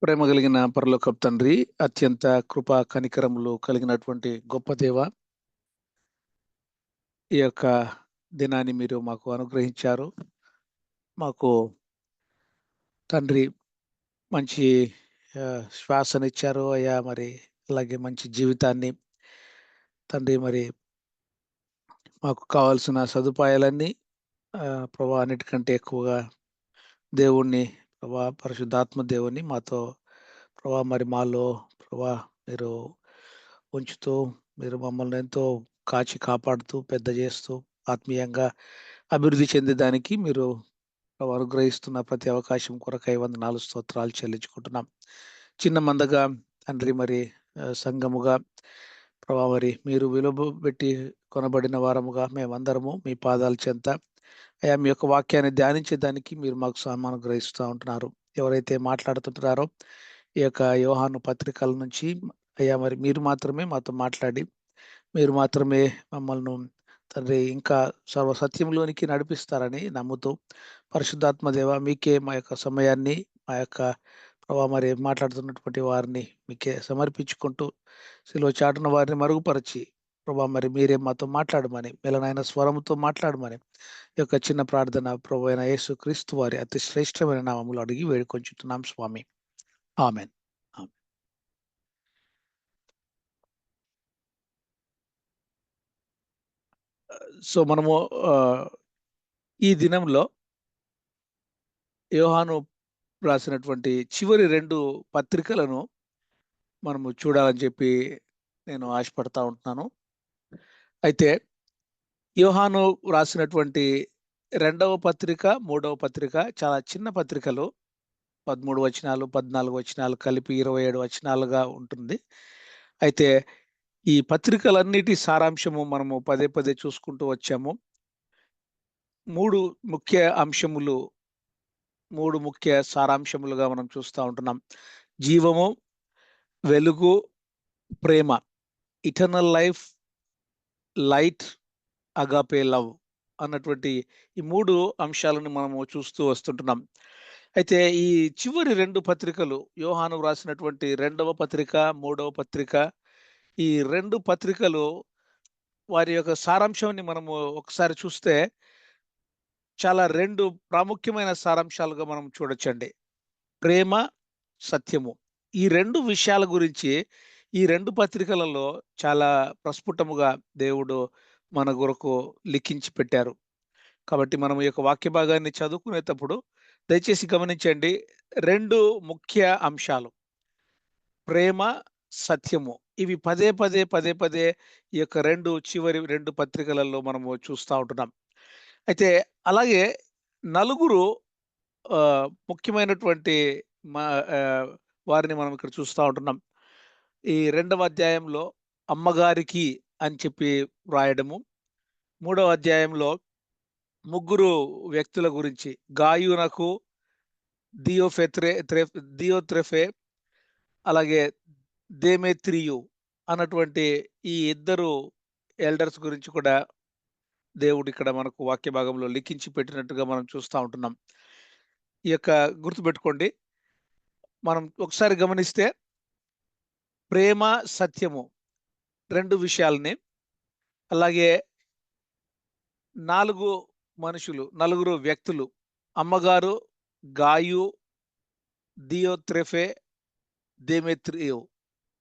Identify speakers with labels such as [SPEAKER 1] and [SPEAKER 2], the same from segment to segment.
[SPEAKER 1] ప్రేమ కలిగిన పరలోకపు తండ్రి, అత్యంత కృపా కనికరములు కలిగినటువంటి గొప్ప దేవ, ఈ యొక్క దినాన్ని మీరు మాకు అనుగ్రహించారు. మాకు తండ్రి మంచి శ్వాసనిచ్చారు అయ్యా. మరి అలాగే మంచి జీవితాన్ని తండ్రి, మరి మాకు కావాల్సిన సదుపాయాలన్నీ ప్రభా అన్నిటికంటే ఎక్కువగా దేవుణ్ణి, ప్రభా పరిశుద్ధాత్మ దేవుణ్ణి మాతో ప్రభా మరి మాలో ప్రభా మీరు ఉంచుతూ, మీరు మమ్మల్ని ఎంతో కాచి కాపాడుతూ పెద్ద చేస్తూ ఆత్మీయంగా అభివృద్ధి చెందేదానికి మీరు అనుగ్రహిస్తున్న ప్రతి అవకాశం కొరకై వందనాలు స్తోత్రాలు చెల్లించుకుంటున్నాం. చిన్న మందగా తండ్రి, మరి సంఘముగా ప్రభా మరి మీరు విలువ పెట్టి కొనబడిన వారముగా మేమందరము మీ పాదాల చెంత అయ్యా మీ యొక్క వాక్యాన్ని ధ్యానించేదానికి మీరు మాకు అనుగ్రహిస్తూ ఉంటున్నారు. ఎవరైతే మాట్లాడుతుంటున్నారో ఈ యొక్క యోహాను పత్రికల నుంచి అయ్యా మరి మీరు మాత్రమే మాతో మాట్లాడి, మీరు మాత్రమే మమ్మల్ని తండ్రి ఇంకా సర్వసత్యంలోనికి నడిపిస్తారని నమ్ముతూ పరిశుద్ధాత్మ దేవ మీకే మా యొక్క సమయాన్ని, మా యొక్క ప్రభావ మరి మాట్లాడుతున్నటువంటి వారిని మీకే సమర్పించుకుంటూ శిలువ చాటున వారిని మరుగుపరిచి ప్రభా మరి మీరే మాతో మాట్లాడమని, మెలనైన స్వరముతో మాట్లాడమని ఈ యొక్క చిన్న ప్రార్థన ప్రభు అయిన యేసు క్రీస్తు వారి అతి శ్రేష్టమైన నామములు అడిగి వేడుకొంచుతున్నాం స్వామి. ఆమెన్. సో మనము ఈ దినంలో యోహాను రాసినటువంటి చివరి 2 పత్రికలను మనము చూడాలని చెప్పి నేను ఆశపడతా ఉంటున్నాను. అయితే యోహాను రాసినటువంటి 2వ పత్రిక, 3వ పత్రిక చాలా చిన్న పత్రికలు. 13 వచనాలు, 14 వచనాలు కలిపి 27 వచనాలుగా ఉంటుంది. అయితే ఈ పత్రికలన్నిటి సారాంశము మనము పదే పదే చూసుకుంటూ వచ్చాము. 3 ముఖ్య సారాంశములుగా మనం చూస్తూ ఉంటున్నాం. జీవము, వెలుగు, ప్రేమ. Eternal life, light, agape love అన్నటువంటి ఈ 3 అంశాలను మనము చూస్తూ వస్తుంటున్నాం. అయితే ఈ చివరి 2 పత్రికలు, యోహాను రాసినటువంటి 2వ పత్రిక, 3వ పత్రిక, ఈ 2 పత్రికలు వారి యొక్క సారాంశాన్ని మనము ఒకసారి చూస్తే చాలా 2 ప్రాముఖ్యమైన సారాంశాలుగా మనం చూడొచ్చండి. ప్రేమ, సత్యము. ఈ 2 విషయాల గురించి ఈ 2 పత్రికలలో చాలా ప్రస్ఫుటముగా దేవుడు మన కొరకు లిఖించి పెట్టారు. కాబట్టి మనం ఈ యొక్క వాక్య భాగాన్ని చదువుకునేటప్పుడు దయచేసి గమనించండి. 2 ముఖ్య అంశాలు ప్రేమ, సత్యము. ఇవి పదే పదే ఈ యొక్క చివరి 2 పత్రికలలో మనము చూస్తూ ఉంటున్నాం. అయితే అలాగే నలుగురు ముఖ్యమైనటువంటి వారిని మనం ఇక్కడ చూస్తూ ఉంటున్నాం. ఈ 2వ అధ్యాయంలో అమ్మగారికి అని చెప్పి వ్రాయడము, 3వ అధ్యాయంలో ముగ్గురు వ్యక్తుల గురించి గాయునకు, దియోత్రెఫే అలాగే దేమేత్రియు అన్నటువంటి ఈ ఇద్దరు ఎల్డర్స్ గురించి కూడా దేవుడు ఇక్కడ మనకు వాక్య భాగంలో లిఖించి పెట్టినట్టుగా మనం చూస్తూ ఉంటున్నాం. ఈ యొక్క గుర్తుపెట్టుకోండి. మనం ఒకసారి గమనిస్తే ప్రేమ, సత్యము 2 విషయాలని, అలాగే 4 మనుషులు, 4 వ్యక్తులు అమ్మగారు, గాయు, దియోత్రెఫే, దేమేత్రియు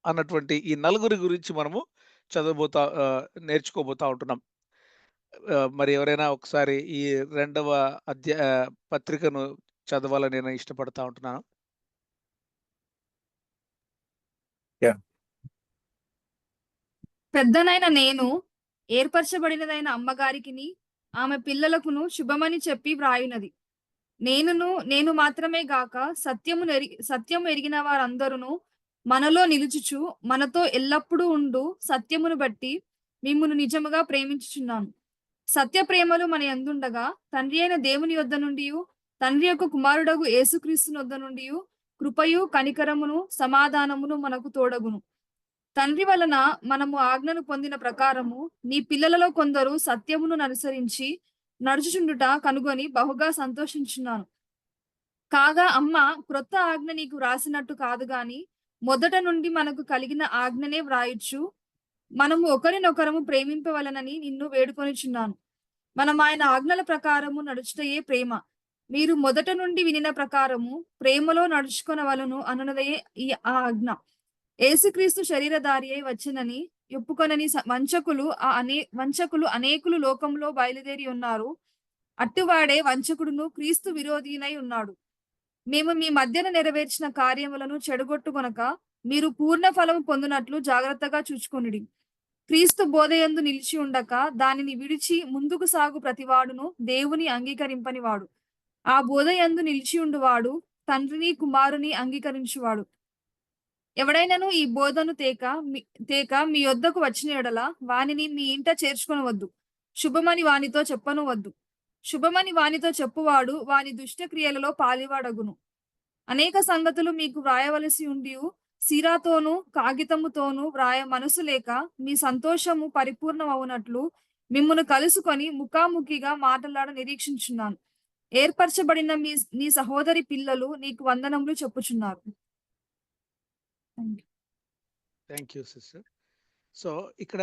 [SPEAKER 1] అన్నటువంటి ఈ 4 గురించి మనము నేర్చుకోబోతా ఉంటున్నాం. మరి ఎవరైనా ఒకసారి ఈ 2వ పత్రికను చదవాలని నేను ఇష్టపడతా ఉంటున్నాను.
[SPEAKER 2] పెద్దనైన నేను ఏర్పరచబడినదైన అమ్మగారికిని ఆమె పిల్లలకును శుభమని చెప్పి వ్రాయునది. నేను మాత్రమే గాక సత్యము ఎరిగిన వారందరూ మనలో నిలుచుచు మనతో ఎల్లప్పుడూ ఉండు సత్యమును బట్టి మిమ్మును నిజముగా ప్రేమించుచున్నాను. సత్య ప్రేమలు మన యందుండగా తండ్రి అయిన దేవుని యొద్ద నుండి, తండ్రి యొక్క కుమారుడగు యేసుక్రీస్తు వద్ద నుండి కృపయు కనికరమును సమాధానమును మనకు తోడగును. తండ్రి వలన మనము ఆజ్ఞను పొందిన ప్రకారము నీ పిల్లలలో కొందరు సత్యమును అనుసరించి నడుచుచుండుట కనుగొని బహుగా సంతోషించున్నాను. కాగా అమ్మ క్రొత్త ఆజ్ఞ నీకు వ్రాసినట్టు కాదు గాని, మొదట నుండి మనకు కలిగిన ఆజ్ఞనే వ్రాయుచు, మనము ఒకరినొకరము ప్రేమింపవలెనని నిన్ను వేడుకొనుచున్నాను. మనం ఆయన ఆజ్ఞల ప్రకారము నడుచుటయే ప్రేమ. మీరు మొదట నుండి వినిన ప్రకారము ప్రేమలో నడుచుకొనవలెను అనునదయే ఆ ఆజ్ఞ. యేసుక్రీస్తు శరీరధారి అయి వచ్చెనని ఒప్పుకొనని వంచకులు అనేకులు లోకంలో బయలుదేరి ఉన్నారు. అట్టివాడే వంచకుడును క్రీస్తు విరోధినై ఉన్నాడు. మేము మీ మధ్యన నెరవేర్చిన కార్యములను చెడగొట్టుకొనక, మీరు పూర్ణ ఫలము పొందునట్లు జాగ్రత్తగా చూచుకొనుడి. క్రీస్తు బోధయందు నిలిచి ఉండక, దానిని విడిచి ముందుకు సాగు ప్రతివాడును దేవుని అంగీకరింపనివాడు. ఆ బోధయందు నిలిచియుండువాడు తండ్రిని, కుమారుని అంగీకరించువాడు. ఎవడైనను ఈ బోధను తేక మీ యొద్దకు వచ్చిన యెడల వానిని మీ ఇంట చేర్చుకొనవద్దు. శుభమని వానితో చెప్పనవద్దు. శుభమని వానితో చెప్పువాడు వాని దుష్ట క్రియలలో పాలివాడగును. అనేక సంగతులు మీకు వ్రాయవలసి ఉండియు సిరాతోనూ కాగితముతోనూ వ్రాయ మనసు లేక మీ సంతోషము పరిపూర్ణమవునట్లు మిమ్మును కలుసుకొని ముఖాముఖిగా మాటలాడ నిరీక్షించున్నాను. ఏర్పరచబడిన నీ సహోదరి పిల్లలు నీకు వందనములు చెప్పుచున్నారు. Thank you.
[SPEAKER 1] Thank you sister. So ఇక్కడ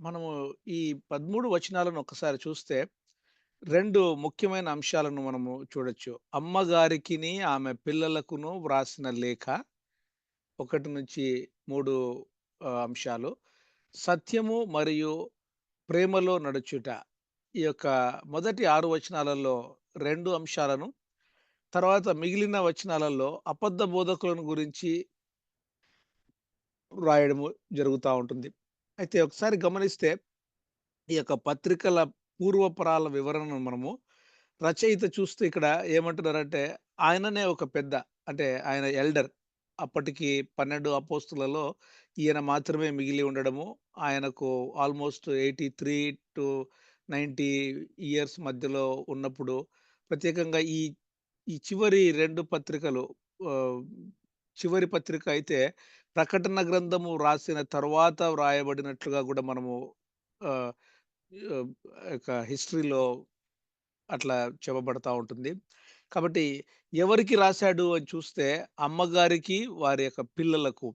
[SPEAKER 1] మనము ఈ 13 వచనాలను ఒక్కసారి చూస్తే 2 ముఖ్యమైన అంశాలను మనము చూడొచ్చు. అమ్మగారికిని, ఆమె పిల్లలకును వ్రాసిన లేఖ 1-3 అంశాలు. సత్యము మరియు ప్రేమలో నడుచుట. ఈ యొక్క మొదటి 6 వచనాలలో 2 అంశాలను, తర్వాత మిగిలిన వచనాలలో అబద్ధ బోధకులను గురించి రాయడము జరుగుతా ఉంటుంది. అయితే ఒకసారి గమనిస్తే ఈ యొక్క పత్రికల పూర్వపరాల వివరణను మనము రచయిత చూస్తే ఇక్కడ ఏమంటున్నారంటే, ఆయననే ఒక పెద్ద, అంటే ఆయన ఎల్డర్. అప్పటికి 12 అపోస్తులలో ఈయన మాత్రమే మిగిలి ఉండడము, ఆయనకు ఆల్మోస్ట్ 83-90 ఇయర్స్ మధ్యలో ఉన్నప్పుడు, ప్రత్యేకంగా ఈ ఈ చివరి 2 పత్రికలు, ఆహ్, చివరి పత్రిక అయితే ప్రకటన గ్రంథము రాసిన తరువాత వ్రాయబడినట్లుగా గూడా మనము ఆహ్, ఆహ్, యొక్క హిస్టరీలో అట్లా చెప్పబడతా ఉంటుంది. కాబట్టి ఎవరికి రాశాడు అని చూస్తే, అమ్మగారికి, వారి యొక్క పిల్లలకు.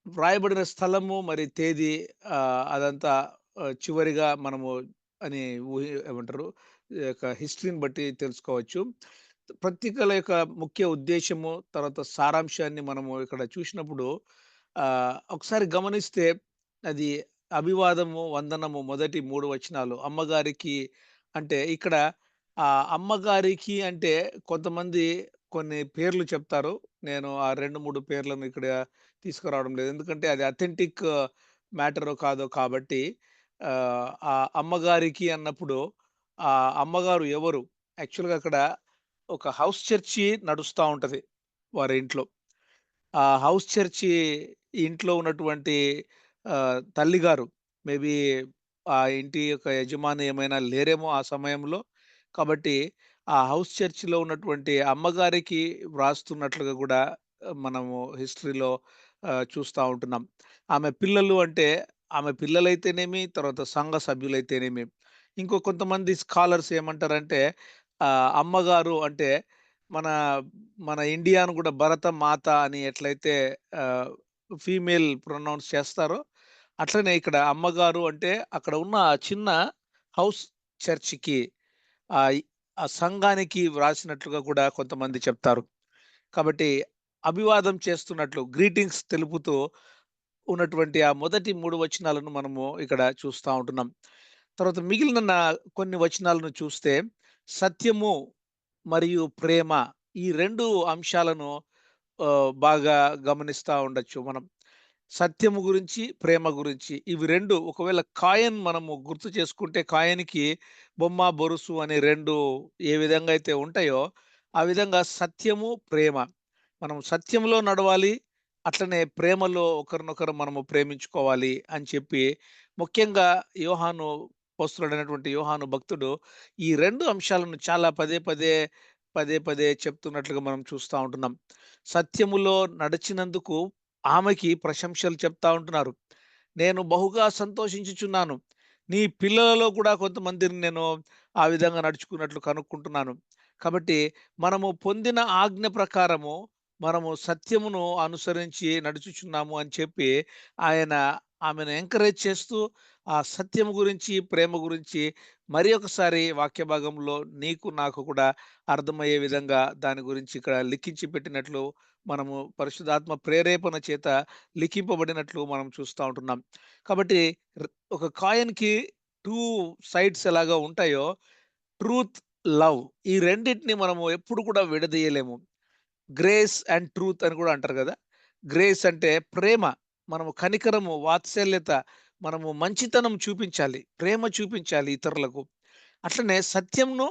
[SPEAKER 1] వ్రాయబడిన స్థలము, మరి తేదీ, అదంతా చివరిగా మనము అని ఏమంటారు, ఈ యొక్క హిస్టరీని బట్టి తెలుసుకోవచ్చు. పత్రికల యొక్క ముఖ్య ఉద్దేశ్యము, తర్వాత సారాంశాన్ని మనము ఇక్కడ చూసినప్పుడు ఒకసారి గమనిస్తే అది అభివాదము, వందనము మొదటి 3 వచనాలు. అమ్మగారికి అంటే ఇక్కడ అమ్మగారికి అంటే కొంతమంది కొన్ని పేర్లు చెప్తారు. నేను ఆ 2, 3 పేర్లను ఇక్కడ తీసుకురావడం లేదు. ఎందుకంటే అది అథెంటిక్ మ్యాటరో కాదో కాబట్టి, ఆ అమ్మగారికి అన్నప్పుడు ఆ అమ్మగారు ఎవరు? యాక్చువల్‌గా అక్కడ ఒక హౌస్ చర్చి నడుస్తా ఉంటది వారి ఇంట్లో. ఆ హౌస్ చర్చి ఇంట్లో ఉన్నటువంటి తల్లిగారు, మేబీ ఆ ఇంటి యొక్క యజమాని ఏమైనా లేరేమో ఆ సమయంలో. కాబట్టి ఆ హౌస్ చర్చిలో ఉన్నటువంటి అమ్మగారికి వ్రాస్తున్నట్లుగా గూడా మనము హిస్టరీలో చూస్తా ఉంటున్నాం. ఆమె పిల్లలు అంటే, ఆమె పిల్లలైతేనేమి, తర్వాత సంఘ సభ్యులైతేనేమి. కొంతమంది స్కాలర్స్ ఏమంటారంటే, అమ్మగారు అంటే మన మన ఇండియాను గూడా భరత మాత అని ఎట్లయితే ఆహ్, ఫీమేల్ ప్రొనౌన్స్ చేస్తారో, అట్లనే ఇక్కడ అమ్మగారు అంటే అక్కడ ఉన్న ఆ చిన్న హౌస్ చర్చికి, ఆహ్, ఆ సంఘానికి వ్రాసినట్లుగా కూడా కొంతమంది చెప్తారు. కాబట్టి అభివాదం చేస్తున్నట్లు, గ్రీటింగ్స్ తెలుపుతూ ఉన్నటువంటి ఆ మొదటి 3 వచనాలను మనము ఇక్కడ చూస్తా ఉంటున్నాం. తర్వాత మిగిలిన కొన్ని వచనాలను చూస్తే, సత్యము మరియు ప్రేమ, ఈ 2 అంశాలను బాగా గమనిస్తా ఉండొచ్చు మనం. సత్యము గురించి, ప్రేమ గురించి, ఇవి 2 ఒకవేళ కాయిన్ మనము గుర్తు చేసుకుంటే, కాయిన్‌కి బొమ్మ, బొరుసు అనే 2 ఏ విధంగా అయితే ఉంటాయో, ఆ విధంగా సత్యము, ప్రేమ. మనం సత్యంలో నడవాలి. అట్లనే ప్రేమలో ఒకరినొకరు మనము ప్రేమించుకోవాలి అని చెప్పి, ముఖ్యంగా యోహాను, అపోస్తలుడైనటువంటి యోహాను భక్తుడు ఈ 2 అంశాలను చాలా పదే పదే చెప్తున్నట్లుగా మనం చూస్తా ఉంటున్నాం. సత్యములో నడిచినందుకు ఆమెకి ప్రశంసలు చెప్తా ఉంటున్నారు. నేను బహుగా సంతోషించుచున్నాను. నీ పిల్లలలో కూడా కొంతమందిని నేను ఆ విధంగా నడుచుకున్నట్లు కనుక్కుంటున్నాను. కాబట్టి మనము పొందిన ఆజ్ఞ ప్రకారము మనము సత్యమును అనుసరించి నడుచుచున్నాము అని చెప్పి ఆయన ఆమెను ఎంకరేజ్ చేస్తూ ఆ సత్యము గురించి, ప్రేమ గురించి మరి ఒకసారి వాక్య భాగంలో నీకు నాకు కూడా అర్థమయ్యే విధంగా దాని గురించి ఇక్కడ లిఖించి పెట్టినట్లు మనము పరిశుద్ధాత్మ ప్రేరేపణ చేత లిఖింపబడినట్లు మనం చూస్తా ఉంటున్నాం. కాబట్టి ర్ ఒక కాయిన్‌కి 2 సైడ్స్ ఎలాగా ఉంటాయో ట్రూత్, లవ్ ఈ రెండిటిని మనము ఎప్పుడు కూడా విడదీయలేము. గ్రేస్ అండ్ ట్రూత్ అని కూడా అంటారు గదా! గ్రేస్ అంటే ప్రేమ. మనము కనికరము, వాత్సల్యత, మనము మంచితనం చూపించాలి. ప్రేమ చూపించాలి ఇతరులకు. అట్లనే సత్యంను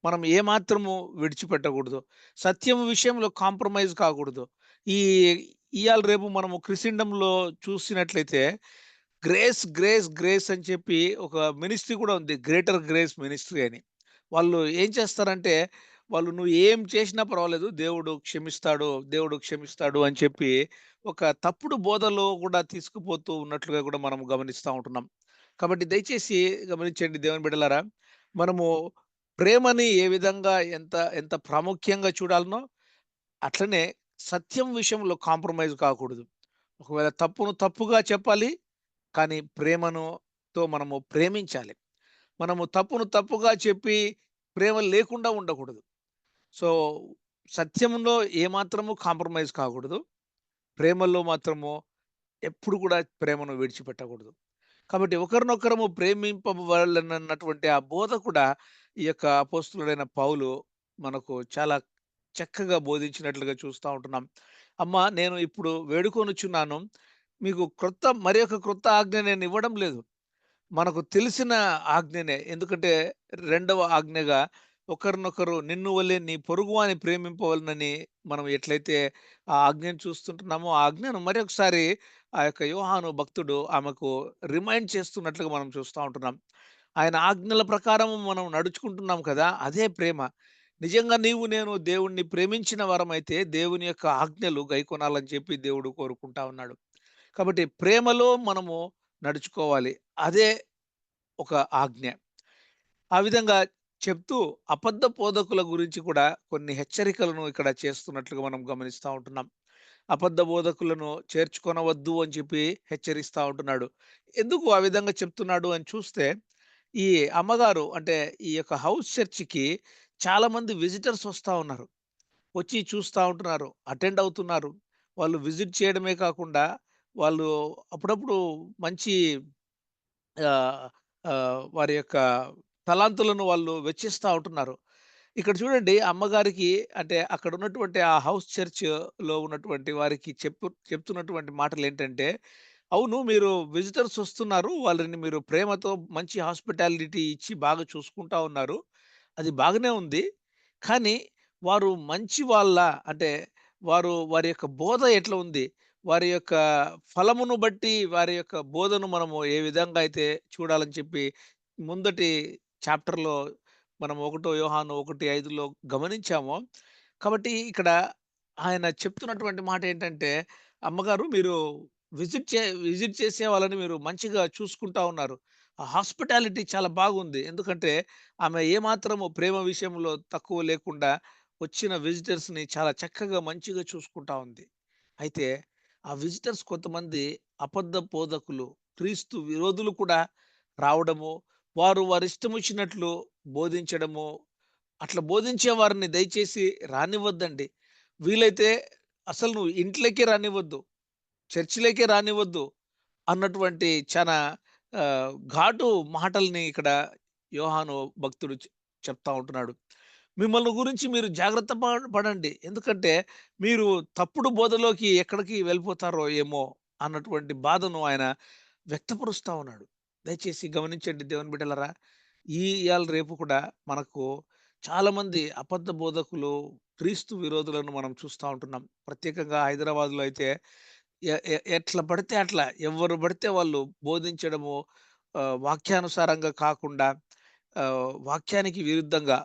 [SPEAKER 1] మనం ఏమాత్రము విడిచిపెట్టకూడదు. సత్యం విషయంలో కాంప్రమైజ్ కాకూడదు. ఈ ఇయాల రేపు మనము క్రిస్టెండమ్‌లో చూసినట్లయితే గ్రేస్, గ్రేస్, గ్రేస్ అని చెప్పి ఒక మినిస్ట్రీ కూడా ఉంది. గ్రేటర్ గ్రేస్ మినిస్ట్రీ అని. వాళ్ళు ఏం చేస్తారంటే, వాళ్ళు నువ్వు ఏం చేసినా పర్వాలేదు దేవుడు క్షమిస్తాడు, దేవుడు క్షమిస్తాడు అని చెప్పి ఒక తప్పుడు బోధలో కూడా తీసుకుపోతూ ఉన్నట్లుగా కూడా మనం గమనిస్తా ఉంటున్నాం. కాబట్టి దయచేసి గమనించండి దేవుని బిడ్డలారా. మనము ప్రేమని ఏ విధంగా ఎంత ఎంత ప్రాముఖ్యంగా చూడాలనో అట్లనే సత్యం విషయంలో కాంప్రమైజ్ కాకూడదు. ఒకవేళ తప్పును తప్పుగా చెప్పాలి. కానీ తో మనము ప్రేమించాలి. మనము తప్పును తప్పుగా చెప్పి ప్రేమ లేకుండా ఉండకూడదు. సో, సత్యంలో ఏమాత్రము కాంప్రమైజ్ కాకూడదు. ప్రేమలో మాత్రము ఎప్పుడు కూడా ప్రేమను విడిచిపెట్టకూడదు. కాబట్టి ఒకరినొకరము ప్రేమింపబడాలనన్నటువంటి ఆ బోధ కూడా ఈ యొక్క అపోస్తలుడైన పౌలు మనకు చాలా చక్కగా బోధించినట్లుగా చూస్తా ఉంటున్నాం. అమ్మా నేను ఇప్పుడు వేడుకొనుచున్నాను. మీకు మరి ఒక క్రొత్త ఆజ్ఞ నేను ఇవ్వడం లేదు. మనకు తెలిసిన ఆజ్ఞనే. ఎందుకంటే రెండవ ఆజ్ఞగా ఒకరినొకరు నిన్ను వలె నీ పొరుగువాని ప్రేమింపవలెనని మనం ఎట్లయితే ఆ ఆజ్ఞను చూస్తుంటున్నామో, ఆ ఆజ్ఞను మరొకసారి ఆ యొక్క యోహాను భక్తుడు ఆమెకు రిమైండ్ చేస్తున్నట్లుగా మనం చూస్తా ఉంటున్నాం. ఆయన ఆజ్ఞల ప్రకారం మనం నడుచుకుంటున్నాం కదా! అదే ప్రేమ. నిజంగా నీవు నేను దేవుణ్ణి ప్రేమించిన వారమైతే దేవుని యొక్క ఆజ్ఞలు గైకొనాలని చెప్పి దేవుడు కోరుకుంటా ఉన్నాడు. కాబట్టి ప్రేమలో మనము నడుచుకోవాలి. అదే ఒక ఆజ్ఞ. ఆ విధంగా చెప్తూ అబద్ధ బోధకుల గురించి కూడా కొన్ని హెచ్చరికలను ఇక్కడ చేస్తున్నట్లుగా మనం గమనిస్తా ఉంటున్నాం. అబద్ధ బోధకులను చేర్చుకొనవద్దు అని చెప్పి హెచ్చరిస్తా ఉంటున్నాడు. ఎందుకు ఆ విధంగా చెప్తున్నాడు అని చూస్తే, ఈ అమ్మగారు అంటే ఈ యొక్క హౌస్ చర్చ్‌కి చాలామంది విజిటర్స్ వస్తా ఉన్నారు. వచ్చి చూస్తా ఉంటున్నారు. అటెండ్ అవుతున్నారు. వాళ్ళు విజిట్ చేయడమే కాకుండా వాళ్ళు అప్పుడప్పుడు మంచి ఆహ్, వారి యొక్క తలాంతులను వాళ్ళు వెచ్చిస్తా ఉంటున్నారు. ఇక్కడ చూడండి అమ్మగారికి అంటే అక్కడ ఉన్నటువంటి ఆ హౌస్ చర్చ్‌లో ఉన్నటువంటి వారికి చెప్తున్నటువంటి మాటలేంటంటే, అవును మీరు విజిటర్స్ వస్తున్నారు. వాళ్ళని మీరు ప్రేమతో మంచి హాస్పిటాలిటీ ఇచ్చి బాగా చూసుకుంటా ఉన్నారు. అది బాగానే ఉంది. కానీ వారు మంచి వాళ్ళా? అంటే వారి యొక్క బోధ ఎట్లా ఉంది? వారి యొక్క ఫలమును బట్టి వారి యొక్క బోధను మనము ఏ విధంగా అయితే చూడాలని చెప్పి ముందటి చాప్టర్‌లో మనం 1 యోహాను 1:5లో గమనించామో, కాబట్టి ఇక్కడ ఆయన చెప్తున్నటువంటి మాట ఏంటంటే, "అమ్మగారు మీరు విజిట్ చేసే వాళ్ళని మీరు మంచిగా చూసుకుంటా ఉన్నారు. ఆ హాస్పిటాలిటీ చాలా బాగుంది. ఎందుకంటే ఆమె ఏమాత్రము ప్రేమ విషయంలో తక్కువ లేకుండా వచ్చిన విజిటర్స్‌ని చాలా చక్కగా మంచిగా చూసుకుంటా ఉంది. అయితే ఆ విజిటర్స్ కొంతమంది అబద్ధ బోధకులు, క్రీస్తు విరోధులు కూడా రావడము, వారిష్టమొచ్చినట్లు బోధించడము, అట్లా బోధించే వారిని దయచేసి రానివ్వద్దండి. వీలైతే అసలు నువ్వు ఇంట్లోకే రానివ్వద్దు. చర్చిలోకే రానివ్వద్దు అన్నటువంటి చానా ఘాటు మాటల్ని ఇక్కడ యోహాను భక్తుడు చెప్తా ఉంటున్నాడు. మిమ్మల్ని గురించి మీరు జాగ్రత్త పడండి. ఎందుకంటే మీరు తప్పుడు బోధలోకి ఎక్కడికి వెళ్ళిపోతారో ఏమో అన్నటువంటి బాధను ఆయన వ్యక్తపరుస్తా ఉన్నాడు. దయచేసి గమనించండి దేవుని బిడ్డలారా. ఇయాల రేపు కూడా మనకు చాలామంది అబద్ధ బోధకులు, క్రీస్తు విరోధులను మనం చూస్తా ఉంటున్నాం. ప్రత్యేకంగా హైదరాబాద్‌లో అయితే ఎ ఎ ఎట్లా పడితే అట్లా ఎవరు పడితే వాళ్ళు బోధించడము, వాక్యానుసారంగా కాకుండా వాక్యానికి విరుద్ధంగా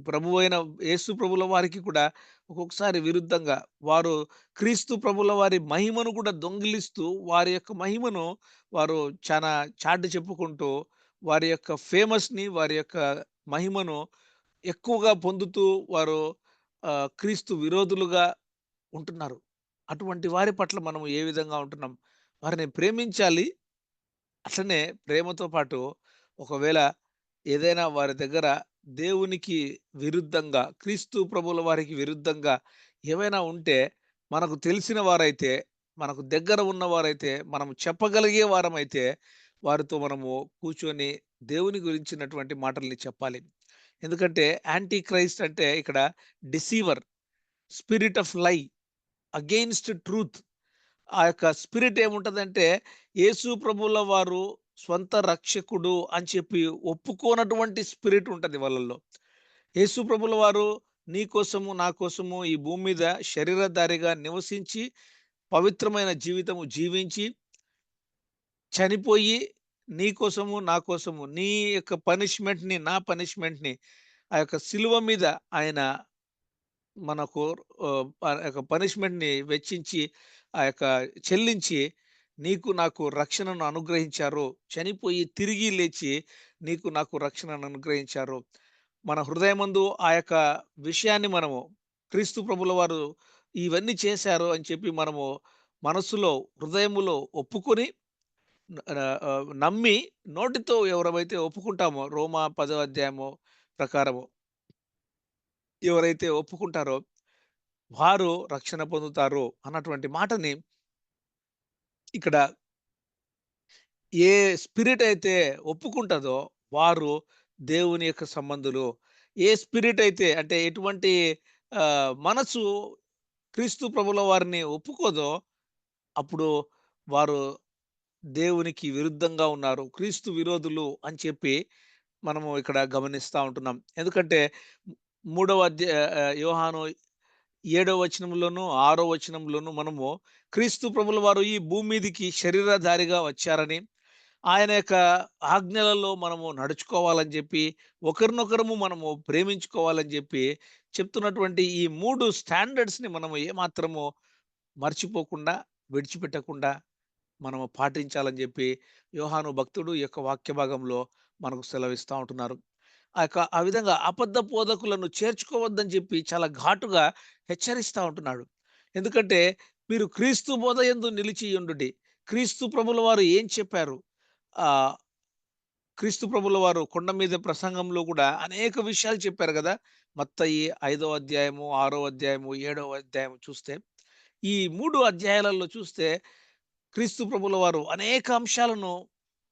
[SPEAKER 1] ప్రభువైన యేసు ప్రభుల వారికి కూడా ఒక్కొక్కసారి విరుద్ధంగా వారు క్రీస్తు ప్రభుల వారి మహిమను కూడా దొంగిలిస్తూ వారి యొక్క మహిమను వారు చాలా చాటి చెప్పుకుంటూ వారి యొక్క ఫేమస్‌ని వారి యొక్క మహిమను ఎక్కువగా పొందుతూ వారు క్రీస్తు విరోధులుగా ఉంటున్నారు. అటువంటి వారి పట్ల మనం ఏ విధంగా ఉంటున్నాం? వారిని ప్రేమించాలి. అట్లనే ప్రేమతో పాటు ఒకవేళ ఏదైనా వారి దగ్గర దేవునికి విరుద్ధంగా, క్రీస్తు ప్రభువుల వారికి విరుద్ధంగా ఏవైనా ఉంటే మనకు తెలిసిన వారైతే, మనకు దగ్గర ఉన్నవారైతే, మనం చెప్పగలిగే వారమైతే వారితో మనము కూర్చొని దేవుని గురించినటువంటి మాటల్ని చెప్పాలి. ఎందుకంటే యాంటీ క్రైస్ట్ అంటే ఇక్కడ డిసీవర్, స్పిరిట్ ఆఫ్ లై అగెయిన్స్ట్ ట్రూత్. ఆ యొక్క స్పిరిట్ ఏముంటదంటే, యేసు ప్రభువుల వారు స్వంత రక్షకుడు అని చెప్పి ఒప్పుకోనటువంటి స్పిరిట్ ఉంటది వాళ్ళల్లో. యేసు ప్రభువుల వారు నీ కోసము, నా కోసము ఈ భూమి మీద శరీరధారిగా నివసించి, పవిత్రమైన జీవితము జీవించి, చనిపోయి నీ కోసము, నా కోసము నీ యొక్క పనిష్మెంట్‌ని, నా పనిష్మెంట్‌ని ఆ యొక్క సిలువ మీద ఆయన మనకు ఆ యొక్క పనిష్మెంట్‌ని వెచ్చించి, ఆ యొక్క చెల్లించి, నీకు నాకు రక్షణను అనుగ్రహించారు. చనిపోయి తిరిగి లేచి, నీకు నాకు రక్షణను అనుగ్రహించారు. మన హృదయమందు ఆ యొక్క విషయాన్ని మనము క్రీస్తు ప్రభుల వారు ఇవన్నీ చేశారు అని చెప్పి మనము మనస్సులో, హృదయములో ఒప్పుకొని నమ్మి నోటితో ఎవరైతే ఒప్పుకుంటామో రోమా 10వ అధ్యాయము ప్రకారము ఎవరైతే ఒప్పుకుంటారో వారు రక్షణ పొందుతారు అన్నటువంటి మాటని ఇక్కడ ఏ స్పిరిట్ అయితే ఒప్పుకుంటదో వారు దేవుని యొక్క సంబంధులు. ఏ స్పిరిట్ అయితే అంటే ఎటువంటి మనసు క్రీస్తు ప్రభుల వారిని ఒప్పుకోదో అప్పుడు వారు దేవునికి విరుద్ధంగా ఉన్నారు. క్రీస్తు విరోధులు అని చెప్పి మనము ఇక్కడ గమనిస్తా ఉంటున్నాం. ఎందుకంటే మూడవ యోహాను 7వ వచనంలోను, 6వ వచనంలోను మనము క్రీస్తు ప్రభుల వారు ఈ భూమి మీదికి శరీరధారిగా వచ్చారని, ఆయన యొక్క ఆజ్ఞలలో మనము నడుచుకోవాలని చెప్పి, ఒకరినొకరము మనము ప్రేమించుకోవాలని చెప్పి చెప్తున్నటువంటి ఈ 3 స్టాండర్డ్స్‌ని మనము ఏమాత్రము మర్చిపోకుండా, విడిచిపెట్టకుండా మనము పాటించాలని చెప్పి యోహాను భక్తుడు ఈ యొక్క వాక్య భాగంలో మనకు సెలవిస్తా ఉంటున్నారు. ఆ విధంగా అబద్ధ బోధకులను చేర్చుకోవద్దని చెప్పి చాలా ఘాటుగా హెచ్చరిస్తా ఉంటున్నాడు. ఎందుకంటే మీరు క్రీస్తు బోధ యందు నిలిచియుండుడి. క్రీస్తు ప్రభుల వారు ఏం చెప్పారు? ఆహ్, క్రీస్తు ప్రభుల వారు కొండ మీద ప్రసంగంలో కూడా అనేక విషయాలు చెప్పారు గదా! మత్తయి 5వ అధ్యాయము, 6వ అధ్యాయము, 7వ అధ్యాయము చూస్తే ఈ 3 అధ్యాయాలలో చూస్తే క్రీస్తు ప్రభుల వారు అనేక అంశాలను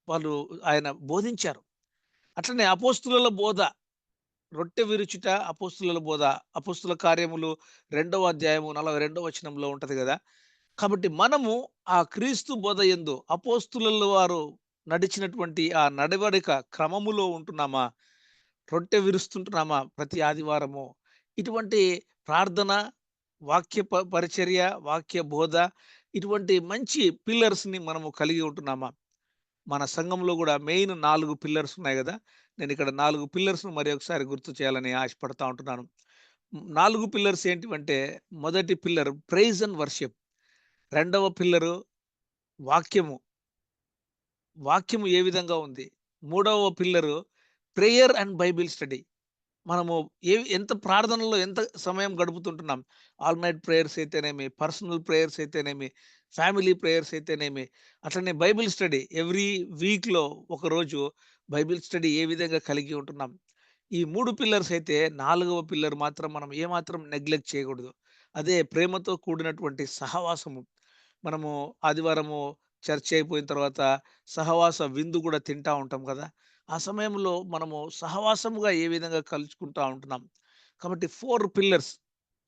[SPEAKER 1] వాళ్ళు ఆయన బోధించారు. అట్లనే అపోస్తులుల బోధ, రొట్టె విరుచుట అపోస్తులుల బోధ, అపోస్తుల కార్యములు 2వ అధ్యాయము 42వ వచనంలో ఉంటది గదా! కాబట్టి మనము ఆ క్రీస్తు బోధ యందు అపోస్తులుల వారు నడిచినటువంటి ఆ నడవడిక క్రమములో ఉంటున్నామా? రొట్టె విరుస్తుంటున్నామా ప్రతి ఆదివారము? ఇటువంటి ప్రార్థన, వాక్య పరిచర్య, వాక్య బోధ ఇటువంటి మంచి పిల్లర్స్‌ని మనము కలిగి ఉంటున్నామా? మన సంఘంలో గూడా మెయిన్ 4 పిల్లర్స్ ఉన్నాయి గదా! నేనిక్కడ 4 పిల్లర్స్‌ను మరి ఒకసారి గుర్తు చేయాలని ఆశపడతా ఉంటున్నాను. 4 పిల్లర్స్ ఏంటివంటే మొదటి పిల్లర్ ప్రైజ్ అండ్ వర్షిప్. రెండవ పిల్లరు వాక్యము. వాక్యము ఏ విధంగా ఉంది? మూడవ pillar prayer and Bible study. మనము ఎంత ప్రార్థనలో ఎంత సమయం గడుపుతుంటున్నాం. ఆల్ నైట్ ప్రేయర్స్ అయితేనేమి, పర్సనల్ ప్రేయర్స్ అయితేనేమి, ఫ్యామిలీ ప్రేయర్స్ అయితేనేమి, అట్లనే బైబిల్ స్టడీ ఎవ్రీ వీక్‌లో ఒకరోజు బైబిల్ స్టడీ ఏ విధంగా కలిగి ఉంటున్నాం. ఈ 3 పిల్లర్స్ అయితే నాలుగవ పిల్లర్ మాత్రం మనం ఏమాత్రం నెగ్లెక్ట్ చేయకూడదు. అదే ప్రేమతో కూడినటువంటి సహవాసము. మనము ఆదివారము చర్చ్ అయిపోయిన తర్వాత సహవాస విందు గూడా తింటా ఉంటాం గదా! ఆ సమయంలో మనము సహవాసముగా ఏ విధంగా కలుసుకుంటా ఉంటున్నాం. కాబట్టి 4 పిల్లర్స్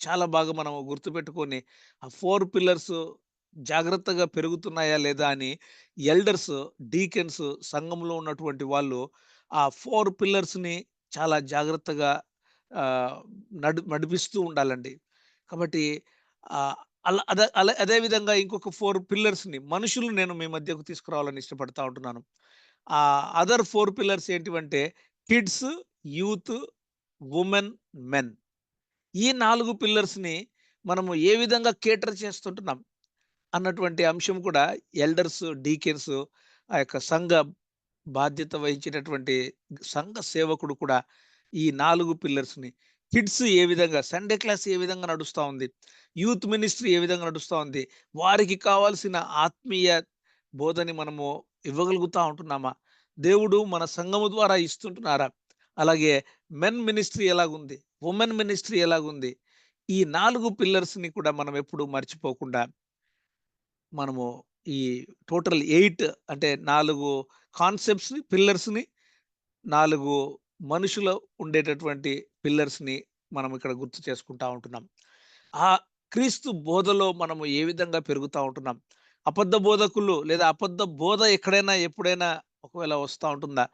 [SPEAKER 1] చాలా బాగా మనము గుర్తుపెట్టుకొని, ఆ 4 పిల్లర్స్ జాగ్రత్తగా పెరుగుతున్నాయా లేదా అని ఎల్డర్స్, డీకెన్స్ సంఘంలో ఉన్నటువంటి వాళ్ళు ఆ 4 పిల్లర్స్‌ని చాలా జాగ్రత్తగా ఆహ్, నడిపిస్తూ ఉండాలండి. కాబట్టి ఆహ్, అదే విధంగా ఇంకొక 4 పిల్లర్స్‌ని మనుషులు నేను మీ మధ్యకు తీసుకురావాలని ఇష్టపడతా ఉంటున్నాను. అదర్ 4 పిల్లర్స్ ఏంటివంటే కిడ్స్, యూత్, వుమెన్, మెన్. ఈ 4 పిల్లర్స్‌ని మనము ఏ విధంగా కేటర్ చేస్తుంటున్నాం అన్నటువంటి అంశం కూడా ఎల్డర్స్, డీకెన్స్, ఆ యొక్క సంఘ బాధ్యత వహించేటటువంటి సంఘ సేవకుడు కూడా ఈ 4 పిల్లర్స్‌ని, కిడ్స్ ఏ విధంగా, సండే క్లాస్ ఏ విధంగా నడుస్తా ఉంది, యూత్ మినిస్ట్రీ ఏ విధంగా నడుస్తా ఉంది, వారికి కావాల్సిన ఆత్మీయ బోధని మనము ఇవ్వగలుగుతా ఉంటున్నామా? దేవుడు మన సంఘము ద్వారా ఇస్తుంటున్నారా? అలాగే మెన్ మినిస్ట్రీ ఎలాగుంది? వుమెన్ మినిస్ట్రీ ఎలాగుంది? ఈ 4 పిల్లర్స్‌ని కూడా మనం ఎప్పుడు మర్చిపోకుండా మనము ఈ టోటల్ 8 అంటే 4 కాన్సెప్ట్స్‌ని, పిల్లర్స్‌ని, 4 మనుషులు ఉండేటటువంటి పిల్లర్స్‌ని మనం ఇక్కడ గుర్తు చేసుకుంటా ఉంటున్నాం. ఆ క్రీస్తు బోధలో మనము ఏ విధంగా పెరుగుతా ఉంటున్నాం? అబద్ధ బోధకులు లేదా అబద్ధ బోధ ఎక్కడైనా, ఎప్పుడైనా ఒకవేళ వస్తా ఉంటుందా?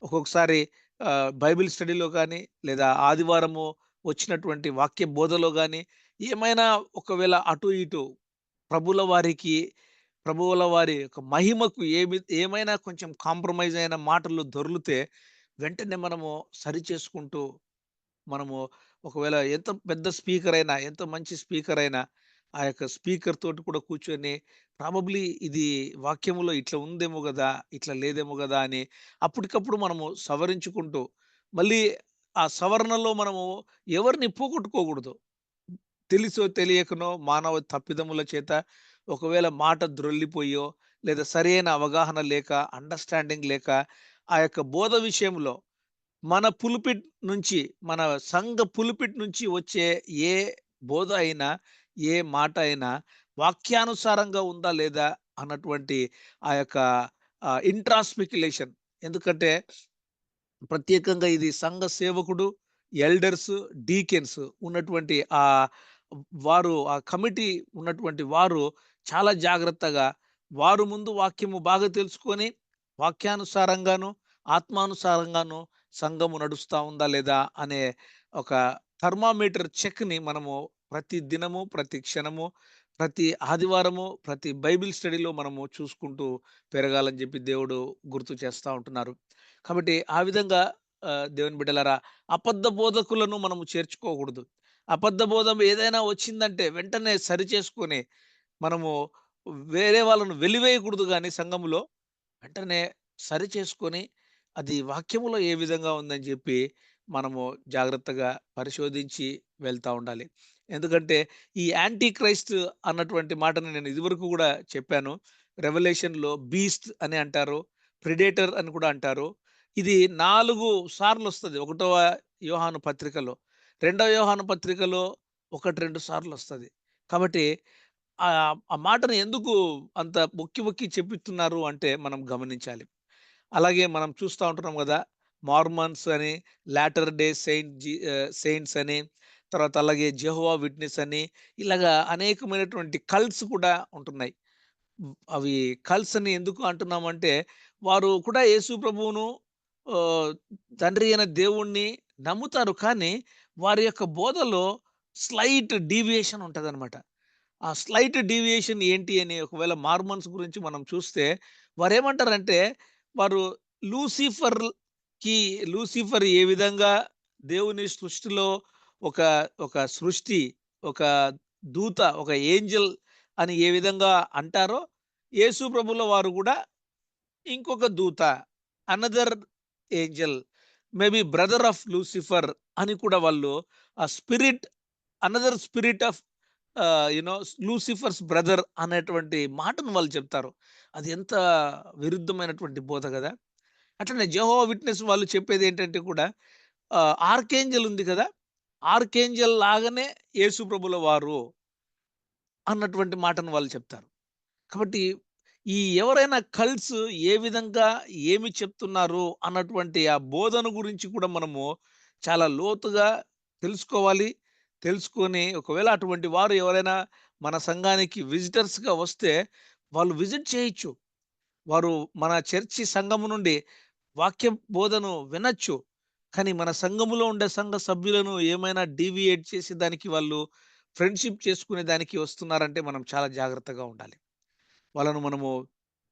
[SPEAKER 1] ఒక్కొక్కసారి బైబిల్ స్టడీలో గానీ, లేదా ఆదివారము వచ్చినటువంటి వాక్య బోధలో గానీ, ఏమైనా ఒకవేళ అటు ఇటు ప్రభుల వారికి, ప్రభువుల వారి యొక్క మహిమకు ఏమైనా కొంచెం కాంప్రమైజ్ అయిన మాటలు దొర్లితే, వెంటనే మనము సరిచేసుకుంటూ, మనము ఒకవేళ ఎంత పెద్ద స్పీకర్ అయినా, ఎంత మంచి స్పీకర్ అయినా, ఆ యొక్క స్పీకర్ తోటి కూడా కూర్చొని ప్రాబబ్లీ ఇది వాక్యములో ఇట్లా ఉందేమో గదా! ఇట్లా లేదేమో గదా! అని అప్పటికప్పుడు మనము సవరించుకుంటూ, మళ్ళీ ఆ సవరణలో మనము ఎవరిని పోగొట్టుకోకూడదు. తెలిసో తెలియకనో మానవ తప్పిదముల చేత ఒకవేళ మాట ద్రొల్లిపోయో, లేదా సరైన అవగాహన లేక, అండర్‌స్టాండింగ్ లేక, ఆ యొక్క బోధ విషయంలో మన పుల్పిట్ నుంచి, మన సంఘ పుల్పిట్ నుంచి వచ్చే ఏ బోధ అయినా, ఏ మాట అయినా వాక్యానుసారంగా ఉందా లేదా అన్నటువంటి ఆ యొక్క ఇంట్రాస్పెక్యులేషన్. ఎందుకంటే ప్రత్యేకంగా ఇది సంఘ సేవకుడు, ఎల్డర్స్, డీకెన్స్ ఉన్నటువంటి వారు, ఆ కమిటీ ఉన్నటువంటి వారు చాలా జాగ్రత్తగా, వారు ముందు వాక్యము బాగా తెలుసుకొని, వాక్యానుసారంగాను, ఆత్మానుసారంగాను సంఘము నడుస్తా ఉందా లేదా అనే ఒక థర్మామీటర్ చెక్‌ని మనము ప్రతి దినము, ప్రతి క్షణము, ప్రతి ఆదివారము, ప్రతి బైబిల్ స్టడీలో మనము చూసుకుంటూ పెరగాలని జెప్పి దేవుడు గుర్తు చేస్తా ఉంటున్నారు. కాబట్టి ఆ విధంగా దేవుని బిడ్డలారా, అబద్ధ బోధకులను మనము చేర్చుకోకూడదు. అబద్ధ బోధం ఏదైనా వచ్చిందంటే వెంటనే సరిచేసుకొని, మనము వేరే వాళ్ళను వెలివేయకూడదు గానీ సంఘములో, వెంటనే సరిచేసుకొని, అది వాక్యములో ఏ విధంగా ఉందని జెప్పి మనము జాగ్రత్తగా పరిశోధించి వెళ్తా ఉండాలి. ఎందుకంటే ఈ యాంటీ క్రైస్ట్ అన్నటువంటి మాటను నేను ఇదివరకు గూడా చెప్పాను. రెవల్యూషన్‌లో బీస్ట్ అని అంటారు. ప్రిడేటర్ అని కూడా అంటారు. ఇది 4 సార్లొస్తది. ఒకటవ యోహాను పత్రికలో. రెండవ యోహాను పత్రికలో 1, 2 సార్లొస్తది. కాబట్టి ఆ మాటను ఎందుకు అంత మొక్కి మొక్కి చెప్తున్నారు అంటే మనం గమనించాలి. అలాగే మనం చూస్తా ఉంటున్నాం గదా! మార్మన్స్ అని, లాటర్ డే సెయింట్స్ అని, తర్వాత అలాగే జెహోవా విట్నెస్ అని, ఇలాగా అనేకమైనటువంటి కల్ట్స్ కూడా ఉంటున్నాయి. అవి కల్ట్స్ అని ఎందుకు అంటున్నామంటే, వారు కూడా యేసు ప్రభువును ఆహ్, తండ్రి అయిన దేవుణ్ణి నమ్ముతారు. కానీ, వారి యొక్క బోధలో స్లైట్ డీవియేషన్ ఉంటదనమాట. ఆ స్లైట్ డీవియేషన్ ఏంటి అని ఒకవేళ మార్మన్స్ గురించి మనం చూస్తే, వారేమంటారంటే, వారు లూసిఫర్‌కి లూసిఫర్ ఏ విధంగా దేవుని సృష్టిలో ఒక ఒక సృష్టి, ఒక దూత, ఒక ఏంజెల్ అని ఏ విధంగా అంటారో, యేసు ప్రభుల వారు గూడా ఇంకొక దూత, another angel, maybe brother of Lucifer అని కూడా వాళ్ళు ఆ spirit, another spirit of Lucifer's brother అనేటువంటి మాటను వాళ్ళు చెప్తారు. అది ఎంత విరుద్ధమైనటువంటి బోధ గదా! అట్లనే జెహోవా విట్నెస్ వాళ్ళు చెప్పేదేంటంటే కూడా ఆర్కేంజెల్ ఉంది కదా! ఆర్కేంజెల్ లాగానే యేసు ప్రభుల వారు అన్నటువంటి మాటను వాళ్ళు చెప్తారు. కాబట్టి ఎవరైనా కల్ట్స్ ఏ విధంగా ఏమి చెప్తున్నారు అన్నటువంటి ఆ బోధన గురించి కూడా మనము చాలా లోతుగా తెలుసుకోవాలి. తెలుసుకొని ఒకవేళ అటువంటి వారు ఎవరైనా మన సంఘానికి విజిటర్స్‌గా వస్తే వాళ్ళు విజిట్ చేయొచ్చు. వారు మన చర్చి సంఘము నుండి వాక్య బోధను వినొచ్చు. కానీ మన సంఘములో ఉండే సంఘ సభ్యులను ఏమైనా డీవియేట్ చేసి దానికి వాళ్ళు ఫ్రెండ్‌షిప్ చేసుకునే దానికి వస్తున్నారంటే మనం చాలా జాగ్రత్తగా ఉండాలి. వాళ్ళను మనము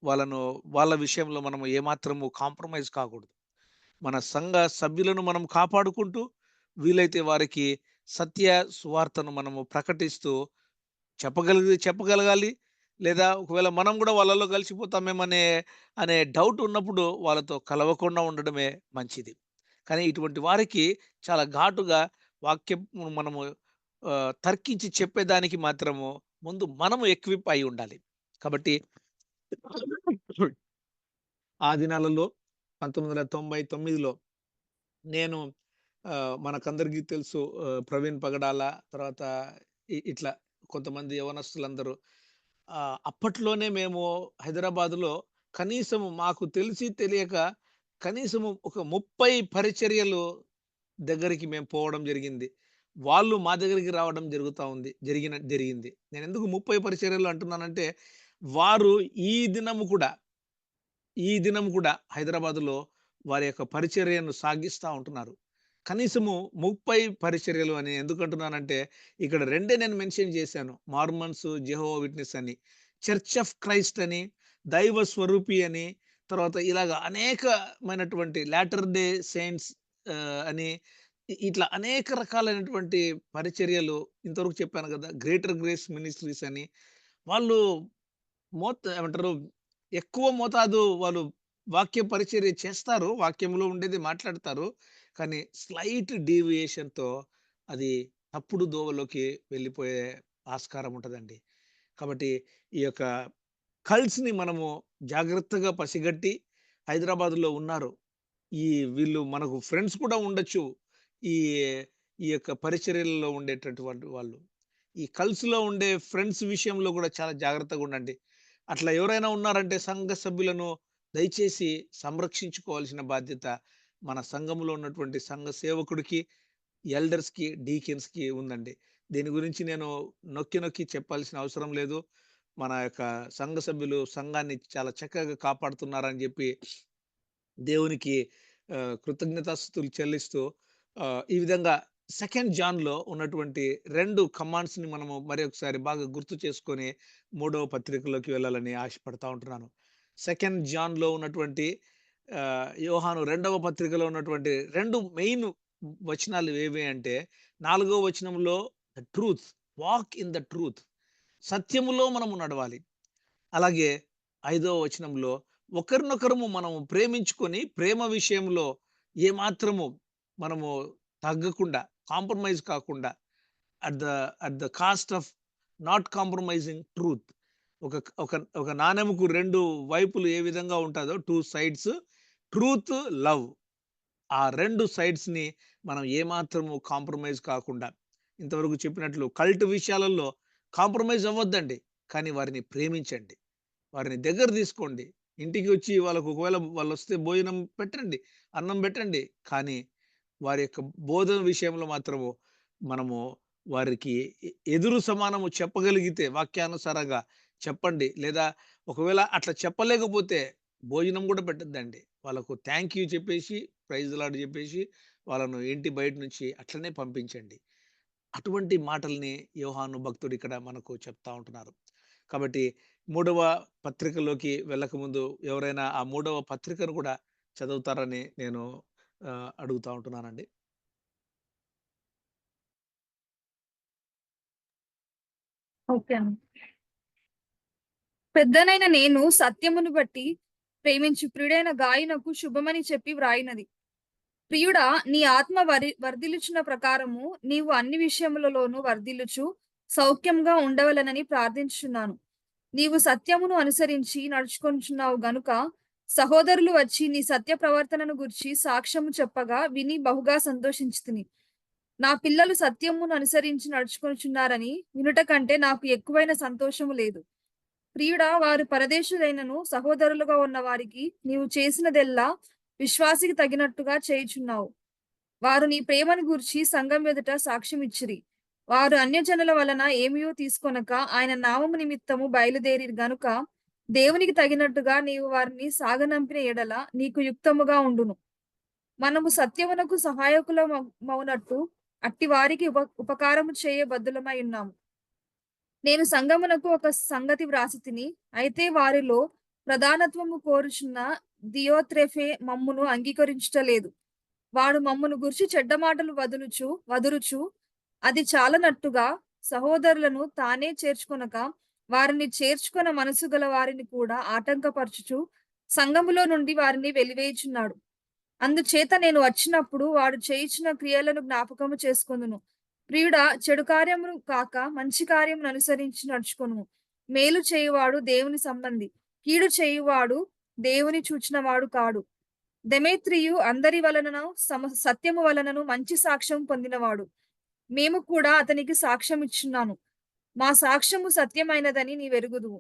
[SPEAKER 1] వాళ్ళను వాళ్ళ విషయంలో మనము ఏమాత్రము కాంప్రమైజ్ కాకూడదు. మన సంఘ సభ్యులను మనం కాపాడుకుంటూ, వీలైతే వారికి సత్య సువార్తను మనము ప్రకటిస్తూ చెప్పగలగాలి. లేదా ఒకవేళ మనం గూడా వాళ్ళలో కలిసిపోతామేమనే డౌట్ ఉన్నప్పుడు వాళ్ళతో కలవకుండా ఉండడమే మంచిది. కానీ ఇటువంటి వారికి చాలా ఘాటుగా వాక్యం మనము తర్కించి చెప్పేదానికి మాత్రము ముందు మనము ఎక్విప్ అయి ఉండాలి. కాబట్టి ఆ దినాలలో 1999లో నేను మనకందరికీ తెలుసు, ప్రవీణ్ పగడాల, తర్వాత ఇట్లా కొంతమంది యవనస్తులందరూ అప్పట్లోనే మేము హైదరాబాద్‌లో కనీసము మాకు తెలిసి తెలియక కనీసము ఒక 30 పరిచర్యలు దగ్గరికి మేము పోవడం జరిగింది. వాళ్ళు మా దగ్గరికి రావడం జరిగింది. నేనెందుకు 30 పరిచర్యలు అంటున్నానంటే, వారు ఈ దినము కూడా ఈ దినం కూడా హైదరాబాద్‌లో వారి యొక్క పరిచర్యను సాగిస్తా ఉంటున్నారు. కనీసము 30 పరిచర్యలు అని ఎందుకంటున్నానంటే, ఇక్కడ రెండే నేను మెన్షన్ చేశాను. మార్మన్స్, జెహోవా విట్నెస్ అని, చర్చ్ ఆఫ్ క్రైస్ట్ అని, దైవ స్వరూపి అని, తర్వాత ఇలాగ అనేకమైనటువంటి లాటర్ డే సెయింట్స్ అని ఇట్లా అనేక రకాలైనటువంటి పరిచర్యలు ఇంతవరకు చెప్పాను కదా! గ్రేటర్ గ్రేస్ మినిస్ట్రీస్ అని వాళ్ళు ఏమంటారు, ఎక్కువ మోతాదు వాళ్ళు వాక్య పరిచర్య చేస్తారు. వాక్యంలో ఉండేది మాట్లాడతారు. కానీ స్లైట్ డీవియేషన్‌తో అది తప్పుడు దోవలోకి వెళ్ళిపోయే ఆస్కారం ఉంటదండి. కాబట్టి ఈ యొక్క కల్ట్స్‌ని మనము జాగ్రత్తగా పసిగట్టి హైదరాబాద్‌లో ఉన్నారు. ఈ వీళ్ళు మనకు ఫ్రెండ్స్ కూడా ఉండొచ్చు. ఈ ఈ యొక్క పరిచర్యలలో ఉండేటటువంటి వాళ్ళు. ఈ కల్ట్స్‌లో ఉండే ఫ్రెండ్స్ విషయంలో కూడా చాలా జాగ్రత్తగా ఉండండి. అట్లా ఎవరైనా ఉన్నారంటే సంఘ సభ్యులను దయచేసి సంరక్షించుకోవాల్సిన బాధ్యత మన సంఘంలో ఉన్నటువంటి సంఘ సేవకుడికి, ఎల్డర్స్‌కి, డీకెన్స్‌కి ఉందండి. దీని గురించి నేను నొక్కి నొక్కి చెప్పాల్సిన అవసరం లేదు. మన యొక్క సంఘ సభ్యులు సంఘాన్ని చాలా చక్కగా కాపాడుతున్నారని చెప్పి దేవునికి కృతజ్ఞతాస్తుతులు చెల్లిస్తూ ఈ విధంగా సెకండ్ జాన్‌లో ఉన్నటువంటి 2 కమాండ్స్‌ని మనము మరొకసారి బాగా గుర్తు చేసుకొని మూడవ పత్రికలోకి వెళ్ళాలని ఆశపడతా ఉంటున్నాను. సెకండ్ జాన్‌లో ఉన్నటువంటి యోహాను రెండవ పత్రికలో ఉన్నటువంటి 2 మెయిన్ వచనాలు ఏవి అంటే, 4వ వచనంలో the truth, walk in the truth, సత్యములో మనము నడవాలి. అలాగే 5వ వచనంలో ఒకరినొకరము మనము ప్రేమించుకొని ప్రేమ విషయంలో ఏమాత్రము మనము తగ్గకుండా, కాంప్రమైజ్ కాకుండా at the at the cost of not compromising truth. ఒక ఒక ఒక నాణెముకు 2 వైపులు ఏ విధంగా ఉంటదో 2 సైడ్స్, ట్రూత్, లవ్, ఆ 2 సైడ్స్‌ని మనం ఏమాత్రము కాంప్రమైజ్ కాకుండా, ఇంతవరకు చెప్పినట్లు కల్ట్ విషయాలలో కాంప్రమైజ్ అవ్వద్దండి. కానీ వారిని ప్రేమించండి. వారిని దగ్గర తీసుకోండి. ఇంటికి వచ్చి వాళ్ళకు ఒకవేళ వాళ్ళొస్తే భోజనం పెట్టండి, అన్నం పెట్టండి. కానీ వారి యొక్క బోధన విషయంలో మాత్రము మనము వారికి ఎదురు సమానము చెప్పగలిగితే వాక్యానుసారంగా చెప్పండి. లేదా ఒకవేళ అట్లా చెప్పలేకపోతే భోజనం గూడా పెట్టొద్దండి. వాళ్ళకు థాంక్ యూ చెప్పేసి, ప్రైజ్ ది లార్డ్ చెప్పేసి వాళ్ళను ఇంటి బయట నుంచి అట్లనే పంపించండి. అటువంటి మాటల్ని యోహాను భక్తుడు ఇక్కడ మనకు చెప్తా ఉంటున్నారు. కాబట్టి మూడవ పత్రికలోకి వెళ్ళకముందు ఎవరైనా ఆ మూడవ పత్రికను కూడా చదువుతారని నేను అడుగుతా ఉంటున్నానండి.
[SPEAKER 2] ఓకే అండి. పెద్దనైన నేను సత్యమును బట్టి ప్రేమించు ప్రియుడైన గాయనకు శుభమని చెప్పి వ్రాయినది. ప్రియుడా, నీ ఆత్మ వర్ధిల్లుచున్న ప్రకారము నీవు అన్ని విషయములలోనూ వర్ధిల్లుచు సౌఖ్యంగా ఉండవలెనని ప్రార్థించుచున్నాను. నీవు సత్యమును అనుసరించి నడుచుకొనుచున్నావు గనుక సహోదరులు వచ్చి నీ సత్య ప్రవర్తనను గూర్చి సాక్ష్యము చెప్పగా విని బహుగా సంతోషించితిని. నా పిల్లలు సత్యమును అనుసరించి నడుచుకొనుచున్నారని వినుట కంటే నాకు ఎక్కువైన సంతోషము లేదు. ప్రియుడా, వారు పరదేశులైనను సహోదరులుగా ఉన్న వారికి నీవు చేసినదెల్లా విశ్వాసికి తగినట్టుగా చేయుచున్నావు. వారు నీ ప్రేమను గూర్చి సంఘం ఎదుట సాక్ష్యమిచ్చిరి. వారు అన్యజనుల వలన ఏమియో తీసుకొనక ఆయన నామము నిమిత్తము బయలుదేరిరి గనుక దేవునికి తగినట్టుగా నీవు వారిని సాగనంపిన ఎడల నీకు యుక్తముగా ఉండును. మనము సత్యమునకు సహాయకులమవునట్టు అట్టి వారికి ఉపకారము చేయ బద్దులమై ఉన్నాము. నేను సంఘమునకు ఒక సంగతి వ్రాసితిని. అయితే వారిలో ప్రధానత్వము కోరుచున్న దియోత్రెఫే మమ్మును అంగీకరించుటలేదు. వాడు మమ్మును గూర్చి చెడ్డ మాటలు వదురుచు అది చాలనట్టుగా సహోదరులను తానే చేర్చుకొనక, వారిని చేర్చుకొన మనసు గల వారిని కూడా ఆటంకపరచుచు, సంఘములో నుండి వారిని వెలివేయుచున్నాడు. అందుచేత నేను వచ్చినప్పుడు వాడు చేయుచున్న క్రియలను జ్ఞాపకము చేసుకొందును. ప్రియుడా, చెడు కార్యమును కాక మంచి కార్యమును అనుసరించి నడుచుకొనుము. మేలు చేయువాడు దేవుని సంబంధి, కీడు చేయువాడు దేవుని చూచినవాడు కాడు. దెమేత్రియు అందరి వలనను సత్యము వలనను మంచి సాక్ష్యం పొందినవాడు. మేము కూడా అతనికి సాక్ష్యం ఇచ్చున్నాను. మా సాక్ష్యము సత్యమైనదని నీవెరుగుదువు.